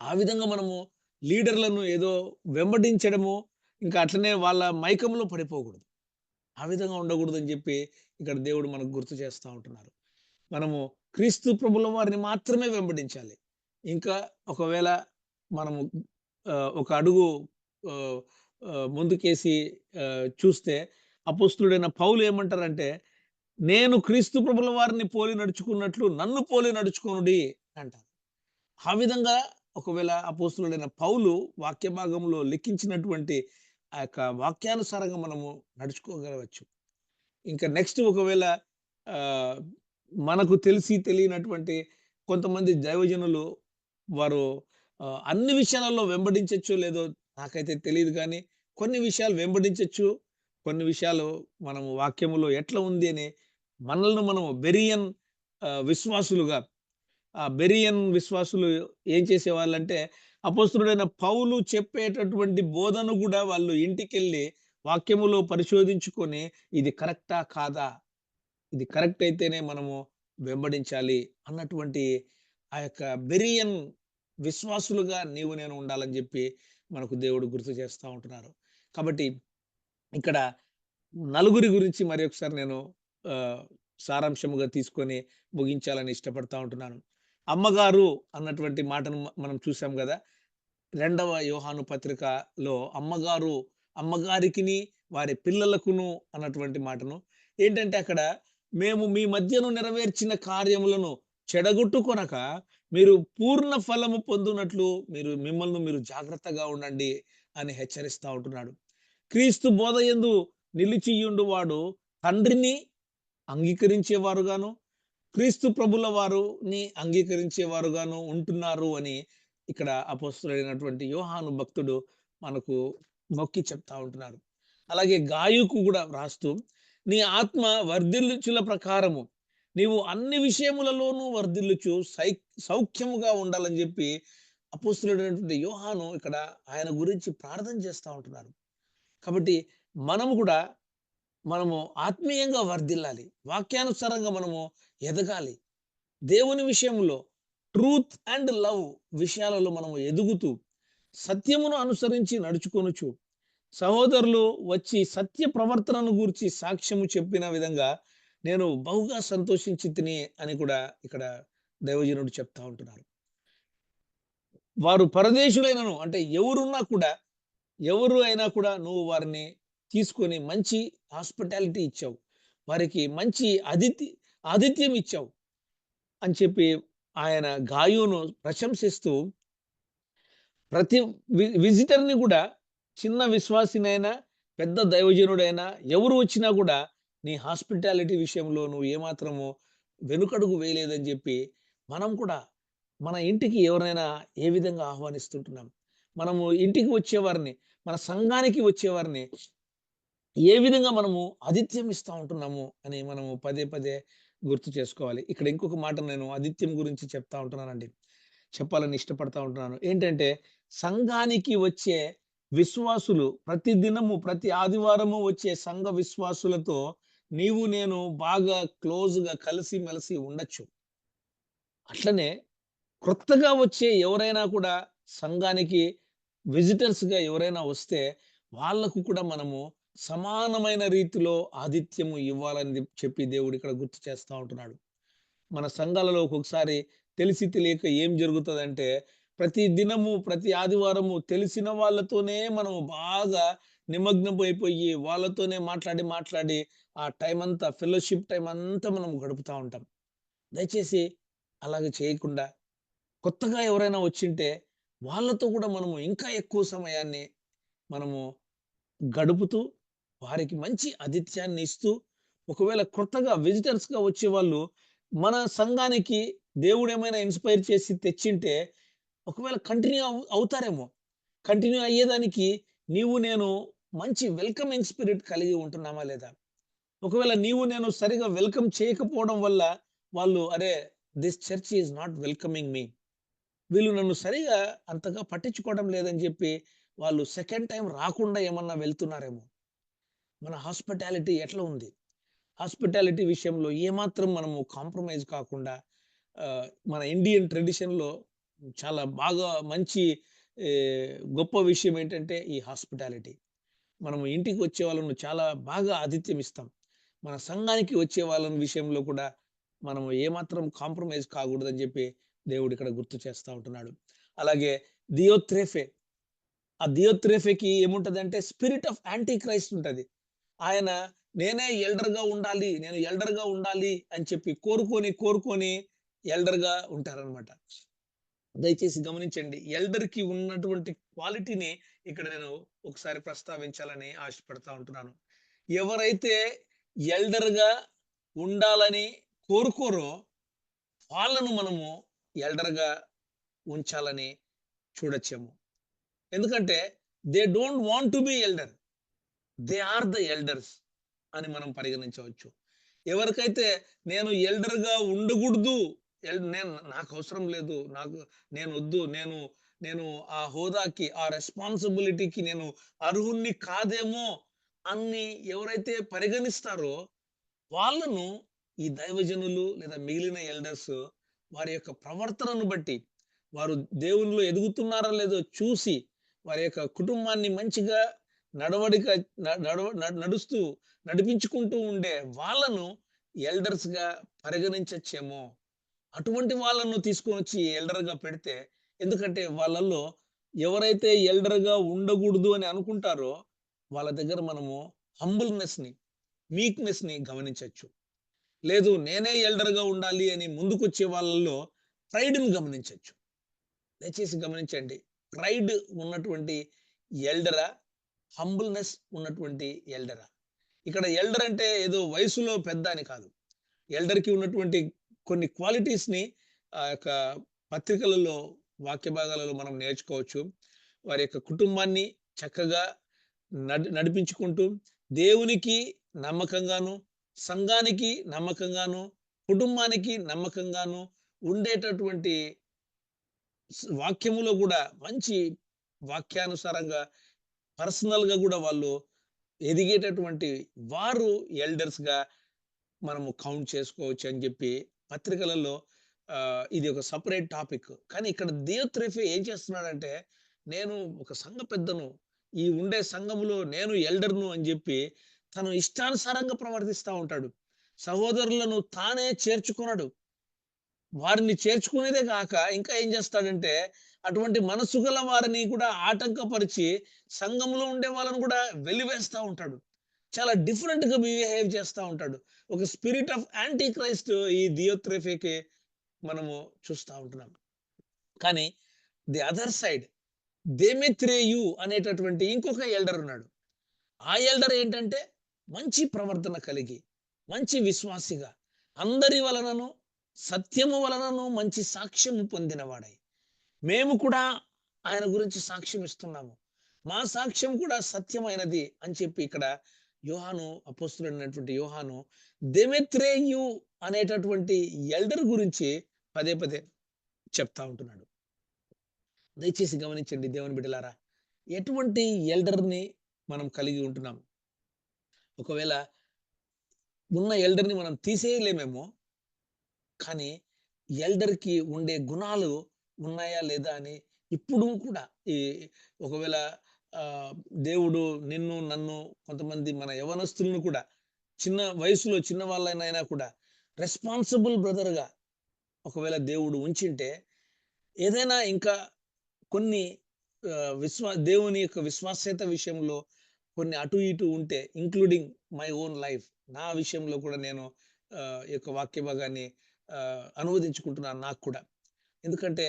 [SPEAKER 3] ఆ విధంగా మనము లీడర్లను ఏదో వెంబడించడము, ఇంకా అట్లనే వాళ్ళ మైకంలో పడిపోకూడదు. ఆ విధంగా ఉండకూడదని చెప్పి ఇక్కడ దేవుడు మనకు గుర్తు చేస్తా ఉంటున్నారు. మనము క్రీస్తు ప్రభుల వారిని మాత్రమే వెంబడించాలి. ఇంకా ఒకవేళ మనము ఒక అడుగు ముందుకేసి చూస్తే అపోస్తులుడైన పౌలు ఏమంటారంటే, నేను క్రీస్తు ప్రభుల వారిని పోలి నడుచుకున్నట్లు నన్ను పోలి నడుచుకొనుడి అంటారు. ఆ విధంగా ఒకవేళ అపోస్తలుడైన పౌలు వాక్య భాగంలో లిఖించినటువంటి ఆ యొక్క వాక్యానుసారంగా మనము నడుచుకోగలవచ్చు. ఇంకా నెక్స్ట్ ఒకవేళ ఆహ్, మనకు తెలిసి తెలియనటువంటి కొంతమంది దైవజనులు వారు అన్ని విషయాలలో వెంబడించొచ్చో లేదో నాకైతే తెలీదు గానీ, కొన్ని విషయాలు వెంబడించొచ్చు. కొన్ని విషయాలు మనము వాక్యములో ఎట్లా ఉంది అని మనల్ని మనము బెరియన్ విశ్వాసులుగా ఆ బెరియన్ విశ్వాసులు ఏం చేసేవాళ్ళంటే, అపోస్తలుడైన పౌలు చెప్పేటటువంటి బోధన గూడా వాళ్ళు ఇంటికెళ్ళి వాక్యములో పరిశోధించుకొని, ఇది కరెక్టా? కాదా? ఇది కరెక్ట్ అయితేనే మనము వెంబడించాలి అన్నటువంటి ఆ యొక్క బెరియన్ విశ్వాసులుగా నీవు నేను ఉండాలని జెప్పి మనకు దేవుడు గుర్తు చేస్తా ఉంటున్నారు. కాబట్టి ఇక్కడ నలుగురి గురించి మరొకసారి నేను ఆహ్, సారాంశముగా తీసుకొని ముగించాలని ఇష్టపడతా ఉంటున్నాను. అమ్మగారు అన్నటువంటి మాటను మనం చూసాం గదా! రెండవ యోహాను పత్రికలో అమ్మగారికిని, వారి పిల్లలకును అన్నటువంటి మాటను ఏంటంటే అక్కడ మేము మీ మధ్యను నెరవేర్చిన కార్యములను చెడగొట్టుకొనక మీరు పూర్ణ ఫలము పొందునట్లు మిమ్మల్ని మీరు జాగ్రత్తగా ఉండండి అని హెచ్చరిస్తా ఉంటున్నాడు. క్రీస్తు బోధయందు నిలిచియుండు వాడు తండ్రిని అంగీకరించేవారుగాను, క్రీస్తు ప్రభుల వారుని అంగీకరించేవారుగాను ఉంటున్నారు అని ఇక్కడ అపోస్తలుడైనటువంటి యోహాను భక్తుడు మనకు నొక్కి చెప్తా ఉంటున్నారు. అలాగే గాయుకు కూడా రాస్తూ, నీ ఆత్మ వర్ధిల్లుచుల ప్రకారము నీవు అన్ని విషయములలోనూ వర్ధిల్లుచు సౌఖ్యముగా ఉండాలని చెప్పి అపోస్తలుడైనటువంటి యోహాను ఇక్కడ ఆయన గురించి ప్రార్థన చేస్తా ఉంటున్నారు. కాబట్టి మనము ఆత్మీయంగా వర్ధిల్లాలి. వాక్యానుసారంగా మనము ఎదగాలి. దేవుని విషయంలో ట్రూత్ అండ్ లవ్ విషయాలలో మనము ఎదుగుతూ, సత్యమును అనుసరించి నడుచుకొనుచు, సహోదరులు వచ్చి సత్య ప్రవర్తనను గూర్చి సాక్ష్యము చెప్పిన విధంగా నేను బహుగా సంతోషించి తిని అని కూడా ఇక్కడ దైవజనుడు చెప్తా ఉంటున్నారు. వారు పరదేశులైనను అంటే ఎవరు అయినా కూడా నువ్వు వారిని తీసుకొని మంచి హాస్పిటాలిటీ ఇచ్చావు. వారికి మంచి ఆతిథ్యం ఇచ్చావు అని చెప్పి ఆయన గాయును ప్రశంసిస్తూ ప్రతి విజిటర్‌ని గూడా చిన్న విశ్వాసినైనా, పెద్ద దైవజనుడైనా ఎవరు వచ్చినా గూడా నీ హాస్పిటాలిటీ విషయంలో నువ్వు ఏమాత్రము వెనుకడుగు వేయలేదని జెప్పి మనం కూడా మన ఇంటికి ఎవరైనా ఏ విధంగా ఆహ్వానిస్తుంటున్నాం. మనము ఇంటికి వచ్చేవారిని, మన సంఘానికి వచ్చేవారిని ఏ విధంగా మనము ఆతిథ్యం ఇస్తా ఉంటున్నాము అని మనము పదే పదే గుర్తు చేసుకోవాలి. ఇక్కడ ఇంకొక మాట నేను ఆతిథ్యం గురించి చెప్తా ఉంటున్నానండి. చెప్పాలని ఇష్టపడతా ఉంటున్నాను. ఏంటంటే సంఘానికి వచ్చే విశ్వాసులు ప్రతిదినము, ప్రతి ఆదివారము వచ్చే సంఘ విశ్వాసులతో నీవు నేను బాగా క్లోజ్‌గా కలిసిమెలిసి ఉండొచ్చు. అట్లనే క్రొత్తగా వచ్చే ఎవరైనా కూడా సంఘానికి విజిటర్స్‌గా ఎవరైనా వస్తే వాళ్ళకు కూడా మనము సమానమైన రీతిలో ఆతిథ్యము ఇవ్వాలని చెప్పి దేవుడు ఇక్కడ గుర్తు చేస్తా ఉంటున్నాడు. మన సంఘాలలో ఒక్కొక్కసారి తెలిసి తెలియక ఏం జరుగుతదంటే, ప్రతి దినము, ప్రతి ఆదివారము తెలిసిన వాళ్ళతోనే మనం బాగా నిమగ్నమైపోయి, వాళ్ళతోనే మాట్లాడి ఆ టైమంతా ఫెలోషిప్ టైమంతా మనం గడుపుతా ఉంటాం. దయచేసి అలాగ చేయకుండా, కొత్తగా ఎవరైనా వచ్చింటే వాళ్ళతో కూడా మనము ఇంకా ఎక్కువ సమయాన్ని మనము గడుపుతూ, వారికి మంచి ఆతిథ్యాన్ని ఇస్తూ, ఒకవేళ కొత్తగా విజిటర్స్‌గా వచ్చేవాళ్ళు మన సంఘానికి దేవుడేమైనా ఇన్‌స్పైర్ చేసి తెచ్చింటే, ఒకవేళ కంటిన్యూ అవుతారేమో. కంటిన్యూ అయ్యేదానికి నీవు నేను మంచి వెల్కమింగ్ స్పిరిట్ కలిగి ఉంటున్నామా లేదా? ఒకవేళ నీవు నేను సరిగ్గా వెల్కమ్ చేయకపోవడం వల్ల వాళ్ళు అరే! This church is not welcoming మీ. వీళ్ళు నన్ను సరిగా అంతగా పట్టించుకోవడం లేదని చెప్పి వాళ్ళు సెకండ్ టైమ్ రాకుండా ఏమన్నా వెళ్తున్నారేమో. మన హాస్పిటాలిటీ ఎట్లా ఉంది? హాస్పిటాలిటీ విషయంలో ఏమాత్రం మనము కాంప్రమైజ్ కాకుండా మన ఇండియన్ ట్రెడిషన్‌లో చాలా బాగా మంచి గొప్ప విషయం ఏంటంటే ఈ హాస్పిటాలిటీ. మనము ఇంటికి వచ్చే వాళ్ళను చాలా బాగా ఆతిథ్యం ఇస్తాం. మన సంఘానికి వచ్చే వాళ్ళని విషయంలో కూడా మనము ఏమాత్రం కాంప్రమైజ్ కాకూడదని చెప్పి దేవుడు ఇక్కడ గుర్తు చేస్తా ఉంటున్నాడు. అలాగే దియోత్రేఫే. ఆ దియోత్రేఫేకి ఏముంటదంటే స్పిరిట్ ఆఫ్ యాంటీ క్రైస్ట్ ఉంటది. ఆయన నేనే ఎల్డర్‌గా ఉండాలి, నేను ఎల్డర్‌గా ఉండాలి అని చెప్పి కోరుకొని ఎల్డర్‌గా ఉంటారనమాట. దయచేసి గమనించండి. ఎల్డర్‌కి ఉన్నటువంటి క్వాలిటీని ఇక్కడ నేను ఒకసారి ప్రస్తావించాలని ఆశపడతా ఉంటున్నాను. ఎవరైతే ఎల్డర్‌గా ఉండాలని కోరుకోరో వాళ్ళను మనము ఎల్డర్‌గా ఉంచాలని చూడొచ్చేమో. ఎందుకంటే they don't want to be elder. They are the elders అని మనం పరిగణించవచ్చు. ఎవరికైతే నేను ఎల్డర్‌గా ఉండకూడదు, నేను నాకవసరం లేదు, నేనొద్దు, నేను ఆ హోదాకి, ఆ రెస్పాన్సిబిలిటీకి నేను అర్హుడిని కాదేమో అని ఎవరైతే పరిగణిస్తారో వాళ్ళను ఈ దైవజనులు లేదా మిగిలిన ఎల్డర్స్ వారి యొక్క ప్రవర్తనను బట్టి, వారు దేవునిలో ఎదుగుతున్నారో లేదో చూసి, వారి యొక్క కుటుంబాన్ని మంచిగా నడవడిక నడుస్తూ నడిపించుకుంటూ ఉండే వాళ్ళను ఎల్డర్స్‌గా పరిగణించొచ్చేమో. అటువంటి వాళ్ళను తీసుకొనొచ్చి ఎల్డర్‌గా పెడితే ఎందుకంటే వాళ్ళల్లో ఎవరైతే ఎల్డర్‌గా ఉండకూడదు అని అనుకుంటారో వాళ్ళ దగ్గర మనము హంబుల్‌నెస్‌ని, మీక్‌నెస్‌ని గమనించొచ్చు. లేదు నేనే ఎల్డర్‌గా ఉండాలి అని ముందుకొచ్చే వాళ్ళలో ప్రైడ్‌ని గమనించొచ్చు. దయచేసి గమనించండి. ప్రైడ్ ఉన్నటువంటి ఎల్డరా? హంబుల్‌నెస్ ఉన్నటువంటి ఎల్డరా? ఇక్కడ ఎల్డర్ అంటే ఏదో వయసులో పెద్ద అని కాదు. ఎల్డర్‌కి ఉన్నటువంటి కొన్ని క్వాలిటీస్‌ని ఆ యొక్క పత్రికలలో, వాక్య భాగాలలో మనం నేర్చుకోవచ్చు. వారి యొక్క కుటుంబాన్ని చక్కగా నడిపించుకుంటూ, దేవునికి నమ్మకంగాను, సంఘానికి నమ్మకంగాను, కుటుంబానికి నమ్మకంగాను ఉండేటటువంటి వాక్యములో గూడా మంచి వాక్యానుసారంగా పర్సనల్‌గా గూడా వాళ్ళు ఎదిగేటటువంటి వారు ఎల్డర్స్‌గా మనము కౌంట్ చేసుకోవచ్చు అని చెప్పి పత్రికలలో ఇది ఒక సెపరేట్ టాపిక్. కానీ ఇక్కడ దియోత్రెఫీ ఏం చేస్తున్నాడంటే, నేను ఒక సంఘ పెద్దను. ఈ ఉండే సంఘములో నేను ఎల్డర్‌ను అని జెప్పి తను ఇష్టానుసారంగా ప్రవర్తిస్తా ఉంటాడు. సహోదరులను తానే చేర్చుకొనడు. వారిని చేర్చుకునేదే గాక ఇంకా ఏం చేస్తాడంటే, అటువంటి మనసు గల వారిని కూడా ఆటంకపరిచి సంఘంలో ఉండే వాళ్ళని కూడా వెలివేస్తా ఉంటాడు. చాలా డిఫరెంట్‌గా బిహేవ్ చేస్తా ఉంటాడు. ఒక స్పిరిట్ ఆఫ్ యాంటీ క్రైస్ట్ ఈ దియోత్రెఫీకి మనము చూస్తా ఉంటున్నాం. కానీ ది అదర్ సైడ్ దేమేత్రేయు అనేటటువంటి ఇంకొక ఎల్డర్ ఉన్నాడు. ఆ ఎల్డర్ ఏంటంటే మంచి ప్రవర్తన కలిగి, మంచి విశ్వాసిగా, అందరి వలనను, సత్యము వలనను మంచి సాక్ష్యము పొందినవాడై, మేము కూడా ఆయన గురించి సాక్ష్యం ఇస్తున్నాము. మా సాక్ష్యం కూడా సత్యమైనది అని చెప్పి ఇక్కడ యోహాను అపోస్తలుడైనటువంటి యోహాను దెమెత్రేయు అనేటటువంటి ఎల్డర్ గురించి పదే పదే చెప్తా ఉంటున్నాడు. దయచేసి గమనించండి దేవుని బిడ్డలారా. ఎటువంటి ఎల్డర్‌ని మనం కలిగి ఉంటున్నాం. ఒకవేళ ఉన్న ఎల్డర్‌ని మనం తీసేయలేమేమో. కానీ ఎల్డర్‌కి ఉండే గుణాలు ఉన్నాయా లేదా అని ఇప్పుడు కూడా ఈ ఒకవేళ ఆహ్, దేవుడు నిన్ను, నన్ను కొంతమంది మన యవ్వనస్తులను కూడా చిన్న వయసులో చిన్నవాళ్ళనైనా కూడా రెస్పాన్సిబుల్ బ్రదర్‌గా ఒకవేళ దేవుడు ఉంచింటే ఏదైనా ఇంకా కొన్ని దేవుని యొక్క విశ్వాస్యత విషయంలో కొన్ని అటు ఇటు ఉంటే ఇంక్లూడింగ్ మై ఓన్ లైఫ్ నా విషయంలో కూడా నేను ఈ యొక్క వాక్య భాగాన్ని అనువదించుకుంటున్నాను నాకు కూడా. ఎందుకంటే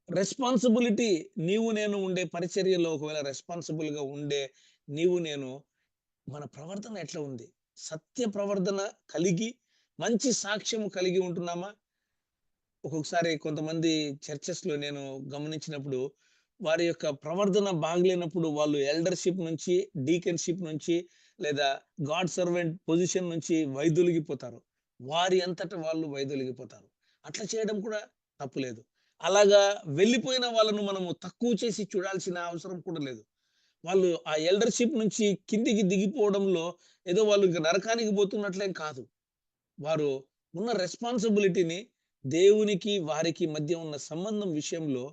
[SPEAKER 3] రెస్పాన్సిబిలిటీ నీవు నేను ఉండే పరిచర్యలో ఒకవేళ రెస్పాన్సిబుల్‌గా ఉండే నీవు నేను మన ప్రవర్తన ఎట్లా ఉంది? సత్య ప్రవర్తన కలిగి మంచి సాక్ష్యం కలిగి ఉంటున్నామా? ఒక్కొక్కసారి కొంతమంది చర్చెస్‌లో నేను గమనించినప్పుడు, వారి యొక్క ప్రవర్తన బాగలేనప్పుడు వాళ్ళు ఎల్డర్‌షిప్ నుంచి, డీకన్‌షిప్ నుంచి లేదా గాడ్ సర్వెంట్ పొజిషన్ నుంచి వైదొలిగిపోతారు. వారి అంతట వాళ్ళు వైదొలిగిపోతారు. అట్లా చేయడం కూడా తప్పులేదు. అలాగా వెళ్ళిపోయిన వాళ్ళను మనము తక్కువ చేసి చూడాల్సిన అవసరం కూడా లేదు. వాళ్ళు ఆ ఎల్డర్‌షిప్ నుంచి కిందికి దిగిపోవడంలో ఏదో వాళ్ళు ఇంక నరకానికి పోతున్నట్లేం కాదు. వారు ఉన్న రెస్పాన్సిబిలిటీని దేవునికి, వారికి మధ్య ఉన్న సంబంధం విషయంలో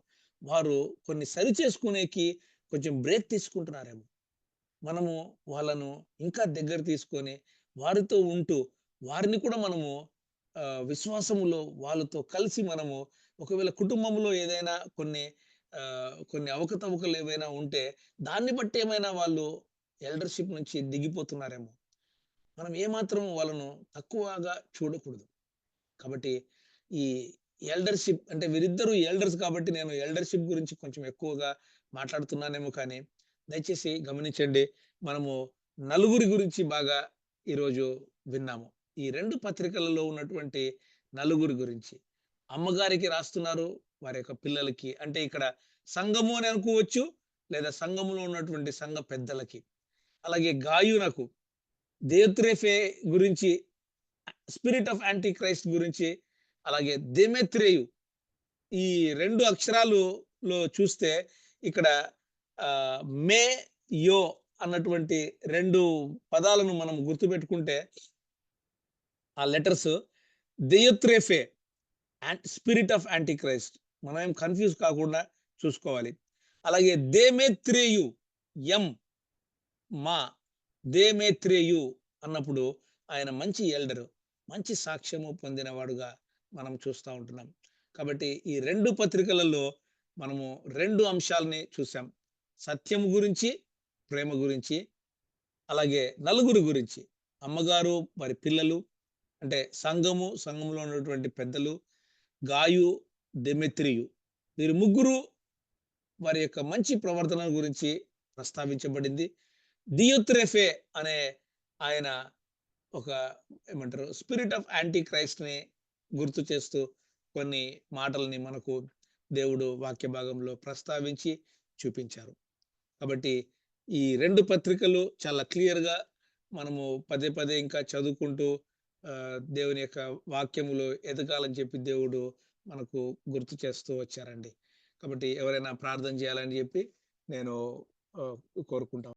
[SPEAKER 3] వారు కొన్ని సరిచేసుకునేకి కొంచెం బ్రేక్ తీసుకుంటున్నారేమో. మనము వాళ్ళను ఇంకా దగ్గర తీసుకొని, వారితో ఉంటూ, వారిని కూడా మనము విశ్వాసములో వాళ్ళతో కలిసి మనము ఒకవేళ కుటుంబంలో ఏదైనా కొన్ని అవకతవకలు ఏవైనా ఉంటే, దాన్ని బట్టి ఏమైనా వాళ్ళు ఎల్డర్‌షిప్ నుంచి దిగిపోతున్నారేమో. మనం ఏమాత్రం వాళ్ళను తక్కువగా చూడకూడదు. కాబట్టి ఈ ఎల్డర్‌షిప్ అంటే వీరిద్దరూ ఎల్డర్స్ కాబట్టి నేను ఎల్డర్‌షిప్ గురించి కొంచెం ఎక్కువగా మాట్లాడుతున్నానేమో కానీ, దయచేసి గమనించండి. మనము నలుగురి గురించి బాగా ఈరోజు విన్నాము. ఈ 2 పత్రికలలో ఉన్నటువంటి నలుగురి గురించి. అమ్మగారికి రాస్తున్నారు వారి యొక్క పిల్లలకి. అంటే ఇక్కడ సంఘము అని అనుకోవచ్చు. లేదా సంఘములో ఉన్నటువంటి సంఘ పెద్దలకి. అలాగే గాయునకు, దేయోత్రేఫే గురించి, స్పిరిట్ ఆఫ్ యాంటీ క్రైస్ట్ గురించి, అలాగే దెమెత్రేయు ఈ 2 అక్షరాలులో చూస్తే ఇక్కడ ఆహ్, మే, యో అన్నటువంటి 2 పదాలను మనం గుర్తుపెట్టుకుంటే ఆ letters Diotrephes spirit of antichrist. మనం ఏం కన్‌ఫ్యూజ్ కాకుండా చూసుకోవాలి. అలాగే దెమెత్రేయు ఎం, మా, దెమెత్రేయు అన్నప్పుడు ఆయన మంచి ఎల్డరు. మంచి సాక్ష్యము పొందినవాడుగా మనం చూస్తా ఉంటున్నాం. కాబట్టి ఈ 2 పత్రికలలో మనము 2 అంశాలని చూసాం. సత్యము గురించి, ప్రేమ గురించి, అలాగే నలుగురు గురించి. అమ్మగారు, వారి పిల్లలు అంటే సంఘము, సంఘములో ఉన్నటువంటి పెద్దలు, గాయు, దెమెత్రియు వీరు ముగ్గురు వారి యొక్క మంచి ప్రవర్తన గురించి ప్రస్తావించబడింది. దియోత్రెఫే అనే ఆయన ఒక ఏమంటారు స్పిరిట్ ఆఫ్ యాంటీ క్రైస్ట్‌ని గుర్తు చేస్తూ కొన్ని మాటల్ని మనకు దేవుడు వాక్య భాగంలో ప్రస్తావించి చూపించారు. కాబట్టి ఈ 2 పత్రికలు చాలా క్లియర్‌గా మనము పదే పదే ఇంకా చదువుకుంటూ దేవుని యొక్క వాక్యములో ఎదగాలని చెప్పి దేవుడు మనకు గుర్తు చేస్తూ వచ్చారండి. కాబట్టి ఎవరైనా ప్రార్థన చేయాలని చెప్పి నేను కోరుకుంటా